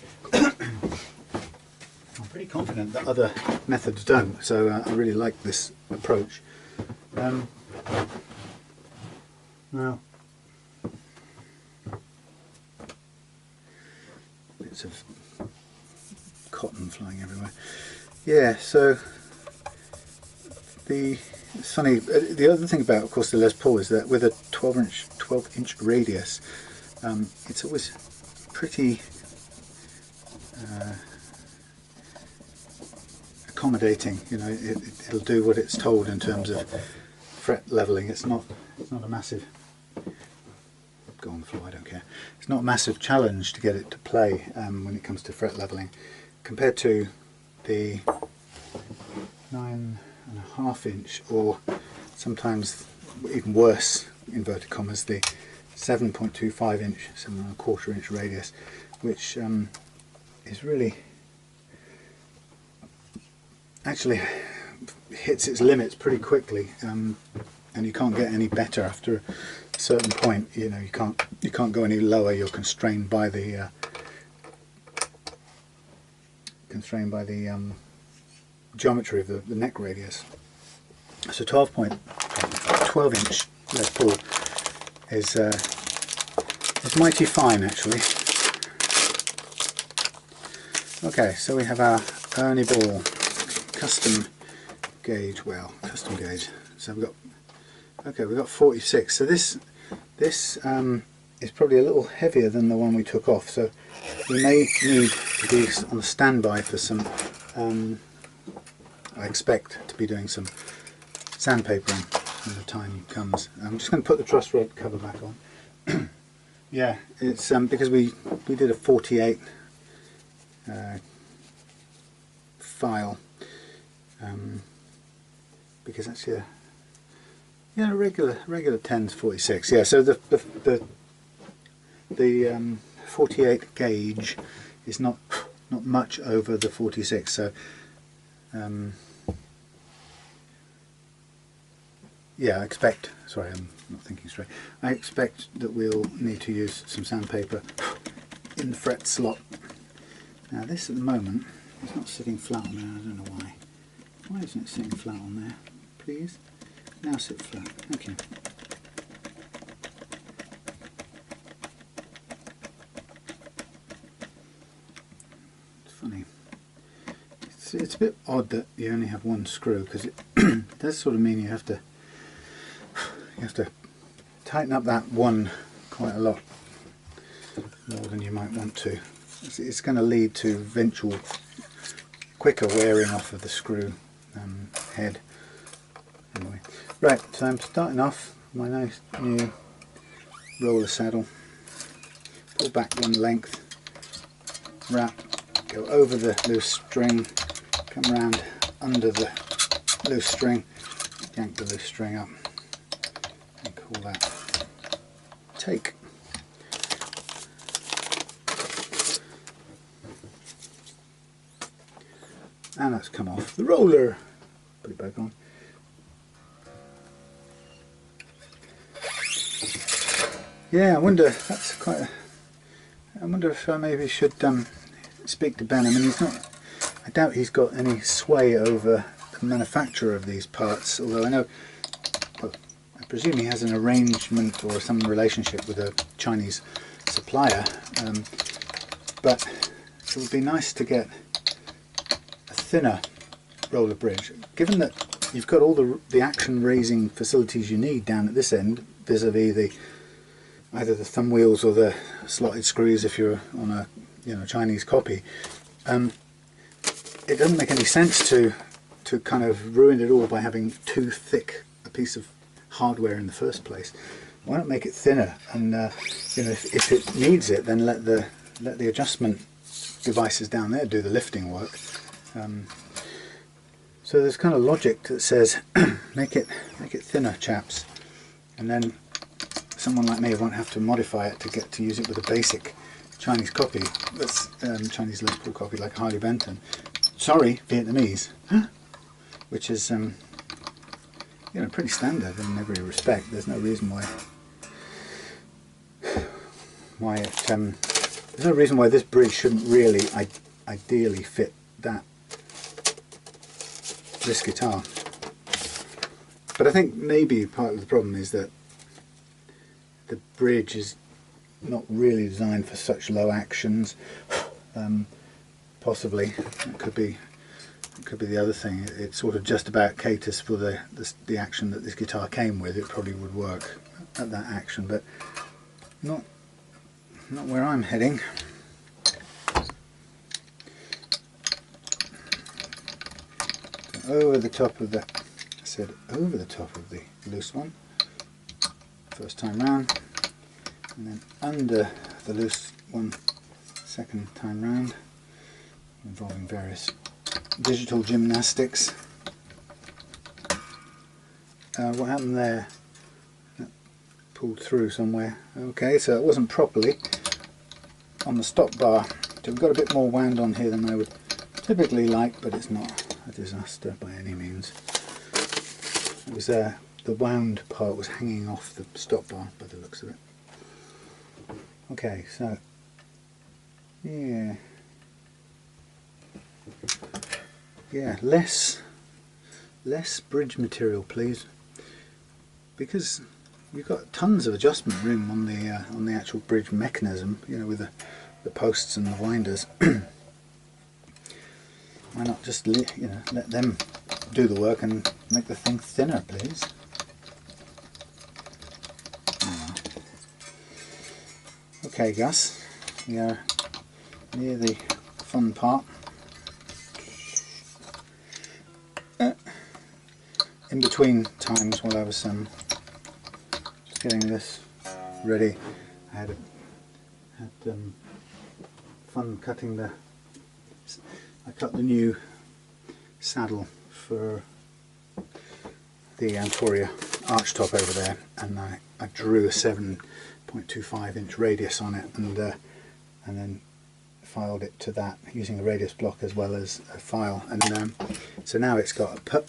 I'm pretty confident that other methods don't. So I really like this approach. Now, bits of cotton flying everywhere. Yeah, so it's funny. The other thing about, of course, the Les Paul is that with a 12-inch radius, it's always pretty accommodating. You know, it'll do what it's told in terms of fret leveling. It's not a massive. Go on the floor, I don't care. It's not a massive challenge to get it to play when it comes to fret leveling, compared to the 9.5-inch, or sometimes even worse, inverted commas, the 7.25 inch, 7¼ inch radius, which is really actually hits its limits pretty quickly, and you can't get any better after a certain point. You know, you can't go any lower. You're constrained by the geometry of the neck radius. So 12 inch Les Paul is mighty fine actually. Okay, so we have our Ernie Ball custom gauge. Well, custom gauge. So we've got 46. So this is probably a little heavier than the one we took off. So we may need to be on standby for some. I expect to be doing some sandpapering when the time comes. I'm just going to put the truss rod cover back on. Yeah, it's because we did a 48 file, because actually a regular 10's 46. Yeah, so the 48 gauge is not much over the 46. So yeah, I expect, sorry, I'm not thinking straight. I expect that we'll need to use some sandpaper in the fret slot. Now this at the moment is not sitting flat on there. I don't know why. Why isn't it sitting flat on there? Please. Now sit flat. Okay. It's funny. It's a bit odd that you only have one screw, because it does sort of mean you have to tighten up that one quite a lot more than you might want to. It's going to lead to eventual quicker wearing off of the screw head. Anyway, right, so I'm starting off my nice new roller saddle. Pull back one length, wrap, go over the loose string, come around under the loose string, yank the loose string up, and call that take. And that's come off the roller. Put it back on. Yeah, I wonder. That's quite. I wonder if I maybe should speak to Ben. I mean, he's not. I doubt he's got any sway over the manufacture of these parts. Although I know. Well, I presume he has an arrangement or some relationship with a Chinese supplier. But it would be nice to get thinner roller bridge, given that you've got all the action raising facilities you need down at this end, vis-a-vis either the thumb wheels or the slotted screws if you're on a Chinese copy. It doesn't make any sense to kind of ruin it all by having too thick a piece of hardware in the first place. Why not make it thinner, and if it needs it, then let the adjustment devices down there do the lifting work. So there's kind of logic that says make it thinner, chaps, and then someone like me won't have to modify it to get to use it with a basic Chinese copy. That's Chinese Les Paul copy like Harley Benton. Sorry, Vietnamese, which is pretty standard in every respect. There's no reason there's no reason why this bridge shouldn't really ideally fit this guitar. But I think maybe part of the problem is that the bridge is not really designed for such low actions. Possibly it could be the other thing. It sort of just about caters for the action that this guitar came with. It probably would work at that action, but not where I'm heading. Over the top of over the top of the loose one first time round, and then under the loose one second time round, involving various digital gymnastics. What happened there? That pulled through somewhere. Okay, so it wasn't properly on the stop bar. So we've got a bit more wound on here than I would typically like, but it's not a disaster by any means. It was the wound part was hanging off the stop bar by the looks of it. Okay, so yeah, less bridge material, please, because you've got tons of adjustment room on the actual bridge mechanism, you know, with the posts and the winders. Why not just let them do the work and make the thing thinner, please? Okay, Gus, we are near the fun part. In between times, while I was just getting this ready, I had fun cutting I cut the new saddle for the Antoria archtop over there, and I drew a 7.25 inch radius on it, and then filed it to that using a radius block as well as a file, and so now it's got a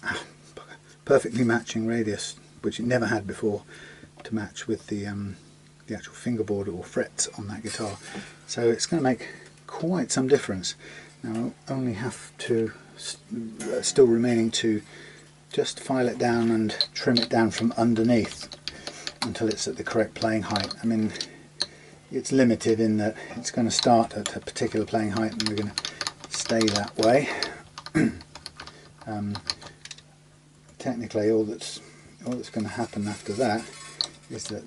perfectly matching radius, which it never had before, to match with the actual fingerboard or frets on that guitar. So it's going to make quite some difference. Now I only have to still remaining to just file it down and trim it down from underneath until it's at the correct playing height. I mean, it's limited in that it's going to start at a particular playing height and we're going to stay that way. Technically all that's going to happen after that is that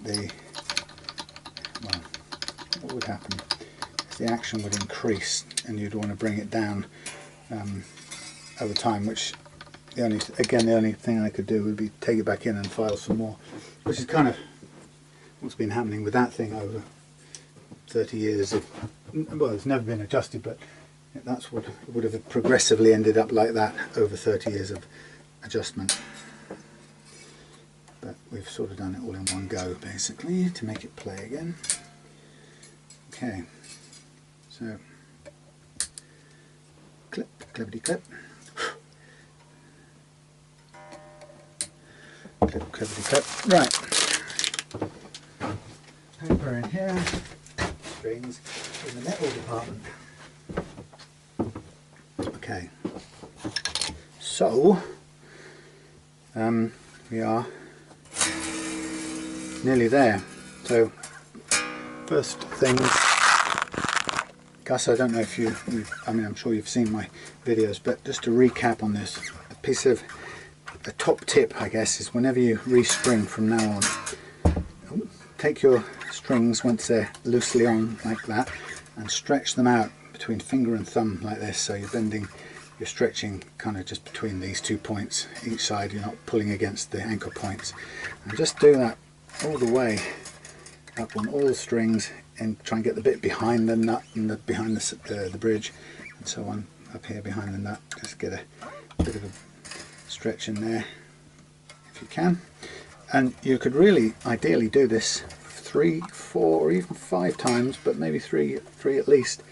what would happen is the action would increase and you'd want to bring it down over time, which the only thing I could do would be take it back in and file some more, which is kind of what's been happening with that thing over 30 years of, well, it's never been adjusted, but that's what would have progressively ended up like that over 30 years of adjustment. But we've sort of done it all in one go basically to make it play again. Okay, so clip, clippity clip, clip, clippity clip. Right, paper in here, strings in the metal department. Okay, so we are nearly there. So first things, Gus, I don't know if I mean, I'm sure you've seen my videos, but just to recap on this, a top tip, I guess, is whenever you restring from now on, take your strings once they're loosely on like that and stretch them out between finger and thumb like this, so you're stretching kind of just between these 2 points each side, you're not pulling against the anchor points, and just do that all the way up on all the strings and try and get the bit behind the nut and behind the bridge and so on, up here behind the nut. Just get a bit of a stretch in there if you can, and you could really ideally do this 3, 4 or even 5 times, but maybe three at least,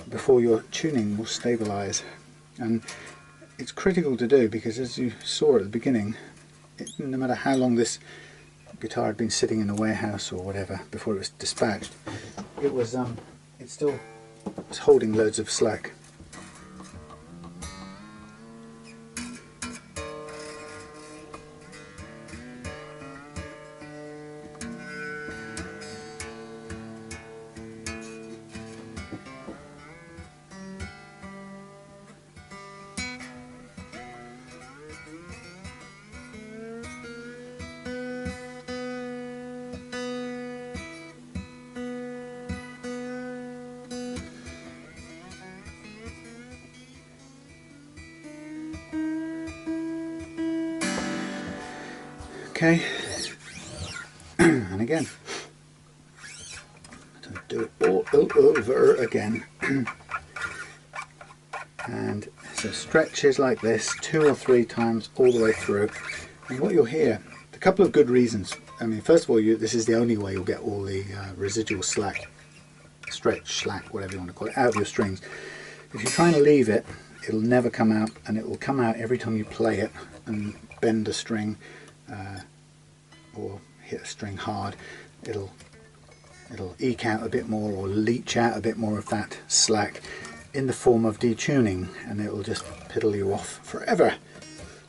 before your tuning will stabilize. And it's critical to do because, as you saw at the beginning, no matter how long this guitar had been sitting in a warehouse or whatever before it was dispatched, it still was holding loads of slack. Okay, and again, don't do it all over again. And so stretches like this 2 or 3 times all the way through, and what you'll hear A couple of good reasons. I mean, first of all, this is the only way you'll get all the residual slack, stretch, slack, whatever you want to call it, out of your strings. If you're trying to leave it, it'll never come out, and it will come out every time you play it and bend a string or hit a string hard. It'll eke out a bit more or leach out a bit more of that slack in the form of detuning, and it will just piddle you off forever.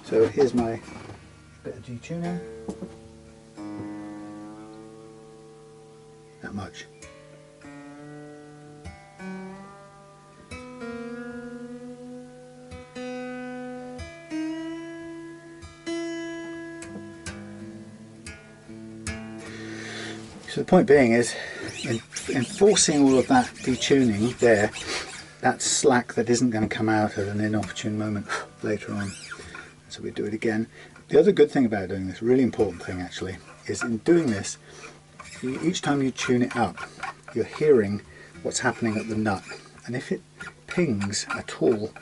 So here's my bit of detuning. That much. So the point being is, in forcing all of that detuning there, that's slack that isn't going to come out at an inopportune moment later on. So we do it again. The other good thing about doing this, really important thing actually, is in doing this, each time you tune it up, you're hearing what's happening at the nut. And if it pings at all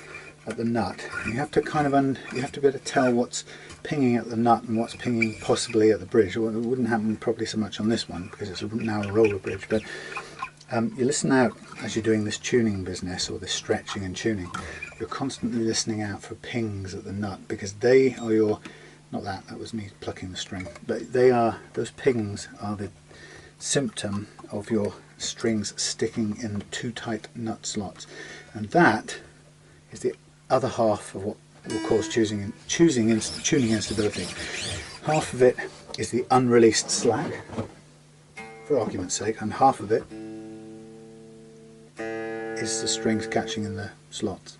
at the nut, you have to kind of you have to be able to tell what's pinging at the nut and what's pinging possibly at the bridge. Well, it wouldn't happen probably so much on this one because it's now a roller bridge, but you listen out as you're doing this tuning business, or this stretching and tuning. You're constantly listening out for pings at the nut, because they are your, not that was me plucking the string, but those pings are the symptom of your strings sticking in too tight nut slots, and that is the other half of what will cause tuning instability. Half of it is the unreleased slack, for argument's sake, and half of it is the strings catching in the slots.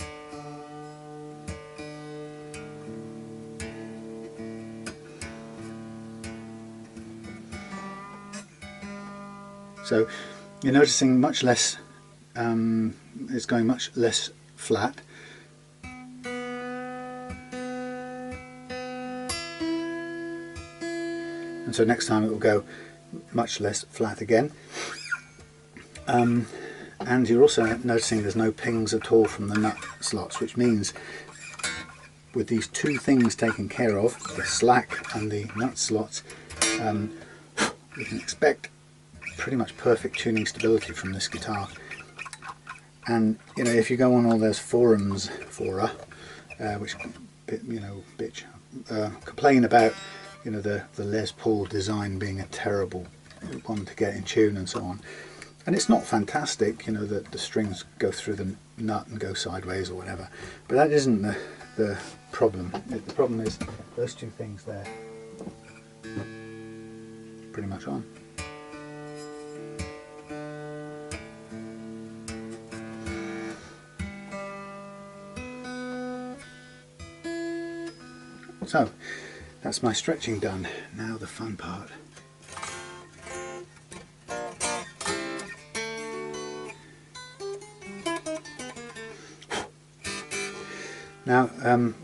So you're noticing much less, it's going much less flat. And so next time it will go much less flat again. And you're also noticing there's no pings at all from the nut slots, which means with these two things taken care of, the slack and the nut slots, you can expect pretty much perfect tuning stability from this guitar. And you know, if you go on all those forums, which complain about, you know, the Les Paul design being a terrible one to get in tune and so on, and it's not fantastic, you know, that the strings go through the nut and go sideways or whatever, but that isn't the problem. The problem is those two things there, pretty much on. So that's my stretching done. Now the fun part. Now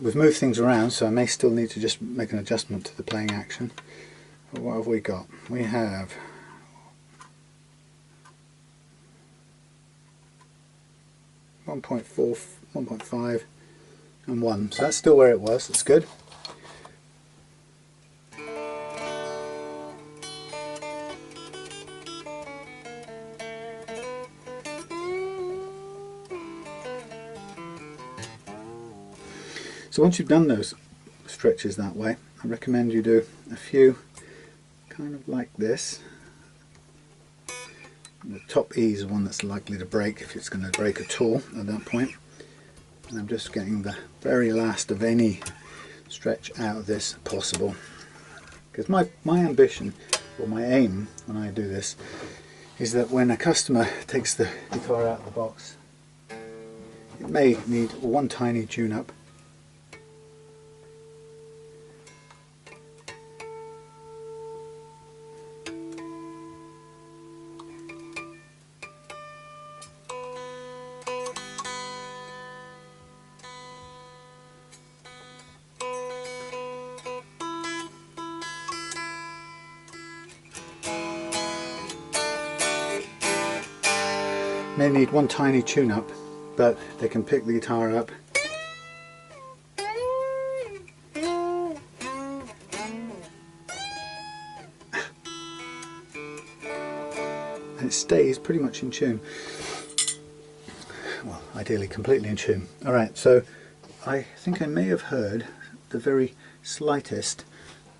we've moved things around, so I may still need to just make an adjustment to the playing action. But what have we got? We have .4, 1.5 and 1, so that's still where it was. That's good. So once you've done those stretches that way, I recommend you do a few kind of like this. And the top E is the one that's likely to break, if it's going to break at all at that point. And I'm just getting the very last of any stretch out of this possible. Because my ambition, or my aim when I do this, is that when a customer takes the guitar out of the box, it may need one tiny tune-up, may need one tiny tune-up, but they can pick the guitar up and it stays pretty much in tune. Well, ideally completely in tune. Alright, so I think I may have heard the very slightest,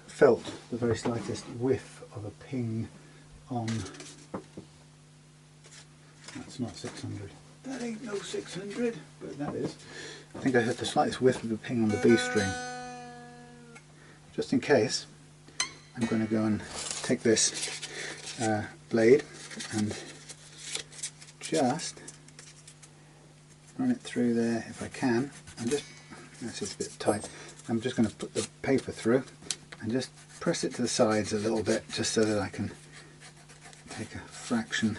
felt the very slightest whiff of a ping on, that's not 600, that ain't no 600, but that is. I think I heard the slightest whiff of a ping on the B string. Just in case, I'm going to go and take this blade and just run it through there if I can. That's a bit tight. I'm just going to put the paper through and just press it to the sides a little bit, just so that I can take a fraction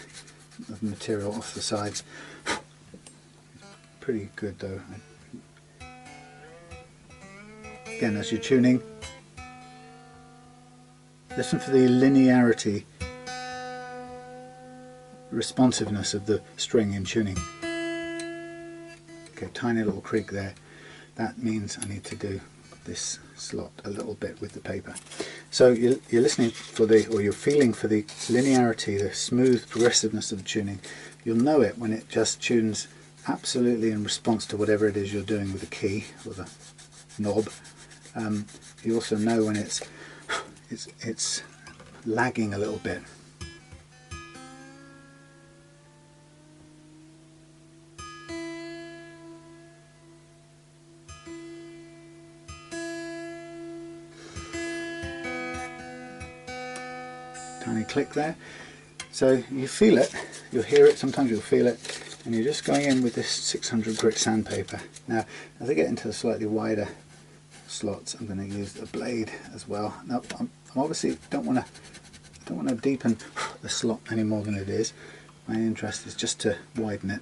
of material off the sides. Pretty good though. Again, as you're tuning, listen for the linearity, responsiveness of the string in tuning. Okay, tiny little creak there. That means I need to do this slot a little bit with the paper. So you're listening for the, or you're feeling for the linearity, the smooth progressiveness of the tuning. You'll know it when it just tunes absolutely in response to whatever it is you're doing with the key or the knob. You also know when it's lagging a little bit. Tiny click there. So you feel it, you'll hear it, sometimes you'll feel it, and you're just going in with this 600 grit sandpaper. Now, as I get into the slightly wider slots, I'm going to use a blade as well. Now, I'm obviously don't want to deepen the slot any more than it is. My interest is just to widen it.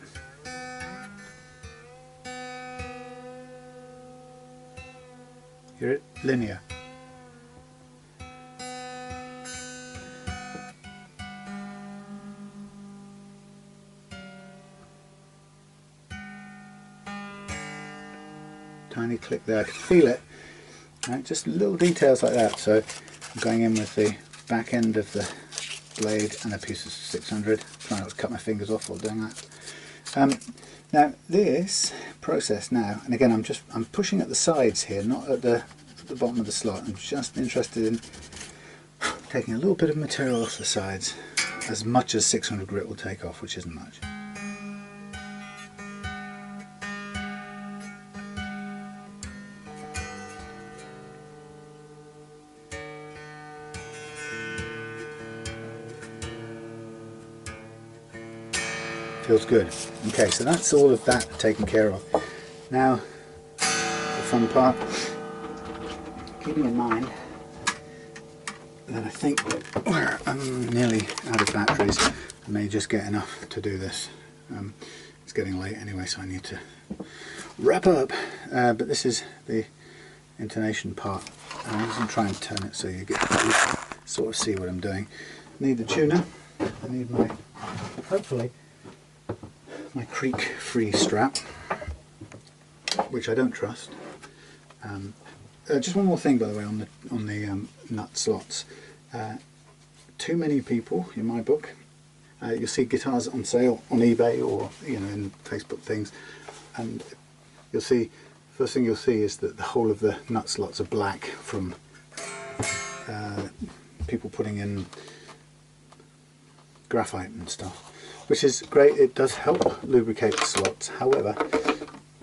Hear it? Linear. Tiny click there, I can feel it. Right, just little details like that. So I'm going in with the back end of the blade and a piece of 600. Trying not to cut my fingers off while doing that. Now this process now, and again I'm pushing at the sides here, not at the bottom of the slot. I'm just interested in taking a little bit of material off the sides, as much as 600 grit will take off, which isn't much. Feels good. Okay, so that's all of that taken care of. Now, the fun part, keeping in mind that I think I'm nearly out of batteries. I may just get enough to do this. It's getting late anyway, so I need to wrap up. But this is the intonation part. I'm just going to try and turn it so you sort of see what I'm doing. I need the tuner. I need my, hopefully, my creak-free strap, which I don't trust. Just one more thing, by the way, on the nut slots. Too many people, in my book, you'll see guitars on sale on eBay or in Facebook things, and you'll see, first thing you'll see is that the whole of the nut slots are black from people putting in graphite and stuff. Which is great, it does help lubricate the slots. However,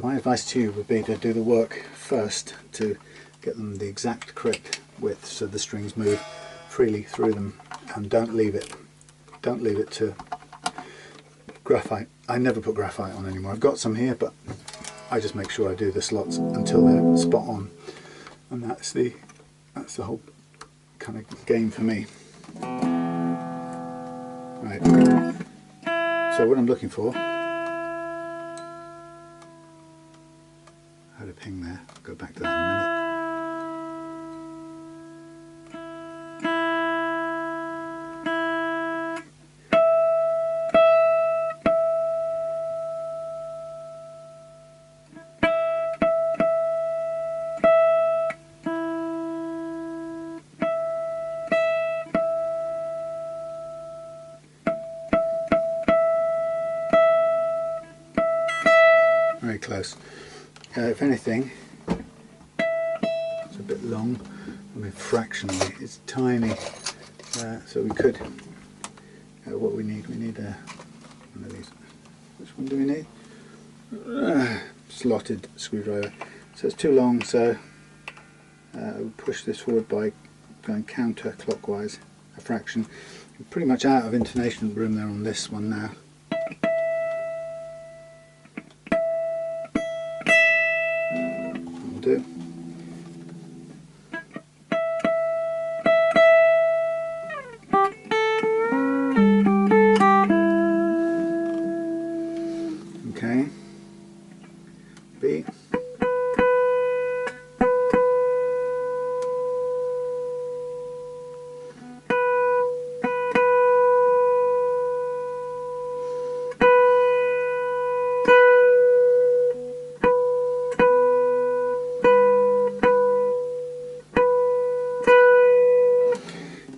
my advice to you would be to do the work first to get them the exact correct width so the strings move freely through them, and don't leave it to graphite. I never put graphite on anymore. I've got some here, but I just make sure I do the slots until they're spot on, and that's the whole kind of game for me. Right. So what I'm looking for, I had a ping there, I'll go back to that in a minute. close. If anything, it's a bit long. I mean, fractionally, it's tiny. So we could. What we need one of these. Which one do we need? Slotted screwdriver. So it's too long. So we'll push this forward by going counterclockwise a fraction. We're pretty much out of intonation room there on this one now. That'll do. Okay. B.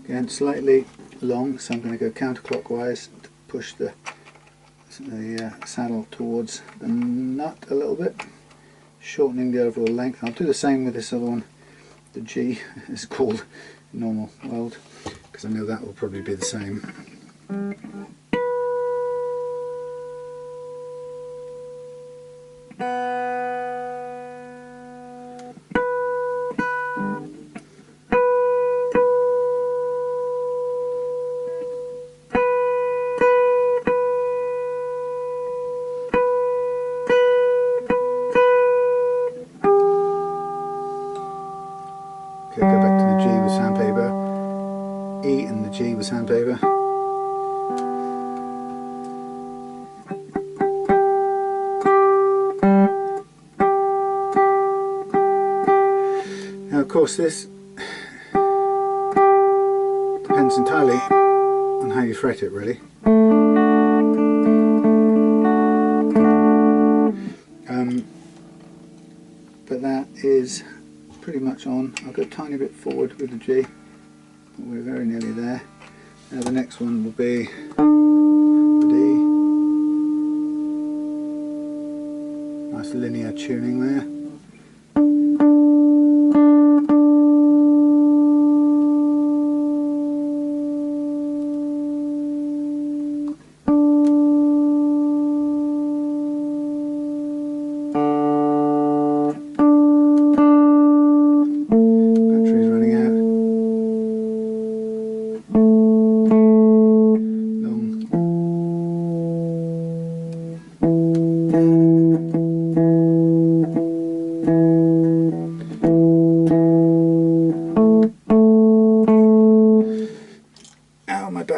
Again, slightly long, so I'm going to go counterclockwise to push the saddle towards the nut a little bit, shortening the overall length. I'll do the same with this other one. The G is called normal weld, because I know that will probably be the same. Okay, go back to the G with sandpaper, E and the G with sandpaper. Now of course this depends entirely on how you fret it, really. But that is pretty much on. I'll go a tiny bit forward with the G, but we're very nearly there. Now the next one will be the D. Nice linear tuning there.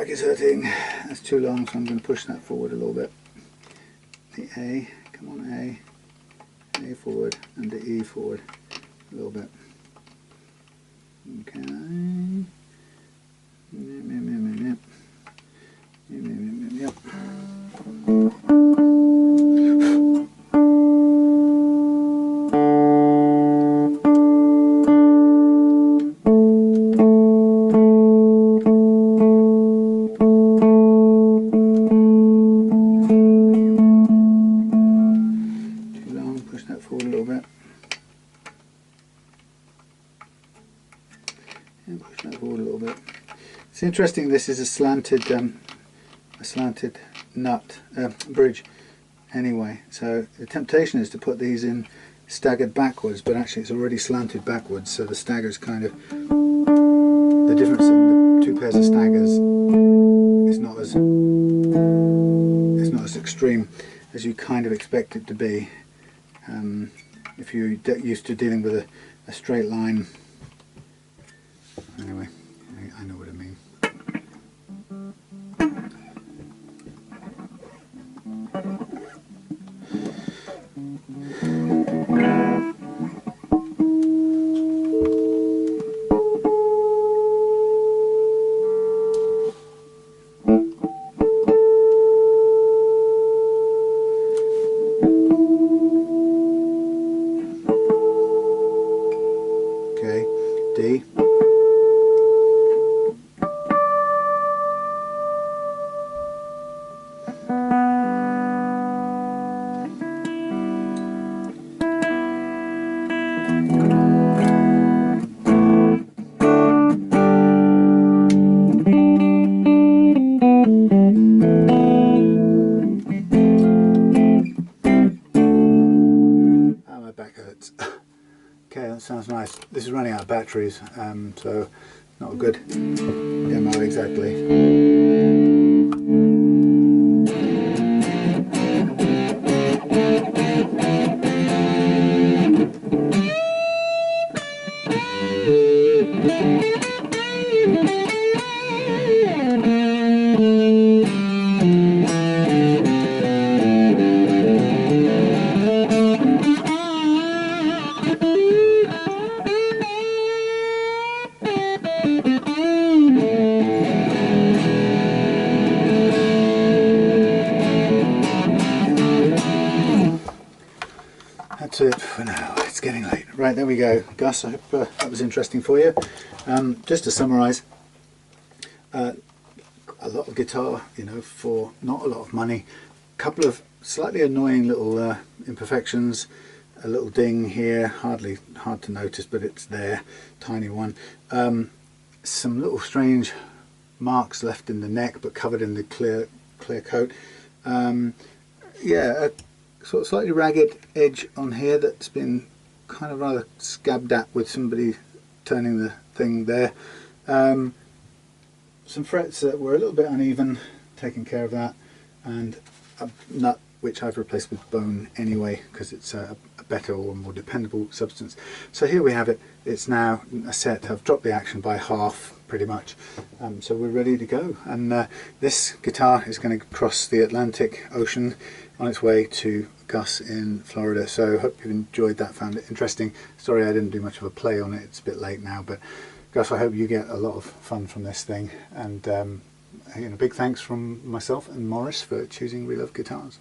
Is hurting. That's too long, so I'm going to push that forward a little bit. The A, come on A forward, and the E forward a little bit. Okay. Yep. It's interesting. This is a slanted nut bridge anyway, so the temptation is to put these in staggered backwards, but actually it's already slanted backwards, so the staggers kind of, the difference in the two pairs of staggers is not as extreme as you kind of expect it to be if you're used to dealing with a straight line. Anyway, I know what I mean. Okay, D. sounds nice. This is running out of batteries, so not a good demo exactly. That's it for now. It's getting late. Right, there we go. Gus, I hope that was interesting for you. Just to summarise, a lot of guitar, you know, for not a lot of money. A couple of slightly annoying little imperfections. A little ding here, hard to notice, but it's there. Tiny one. Some little strange marks left in the neck, but covered in the clear coat. Yeah. Sort of slightly ragged edge on here that's been kind of rather scabbed at with somebody turning the thing there. Some frets that were a little bit uneven, taking care of that, and a nut which I've replaced with bone anyway because it's a better or more dependable substance. So here we have it. It's now a set. I've dropped the action by half pretty much, so we're ready to go. And this guitar is going to cross the Atlantic Ocean on its way to Gus in Florida. So I hope you've enjoyed that, found it interesting. Sorry I didn't do much of a play on it, it's a bit late now, but Gus, I hope you get a lot of fun from this thing. And you know, big thanks from myself and Morris for choosing We Love Guitars.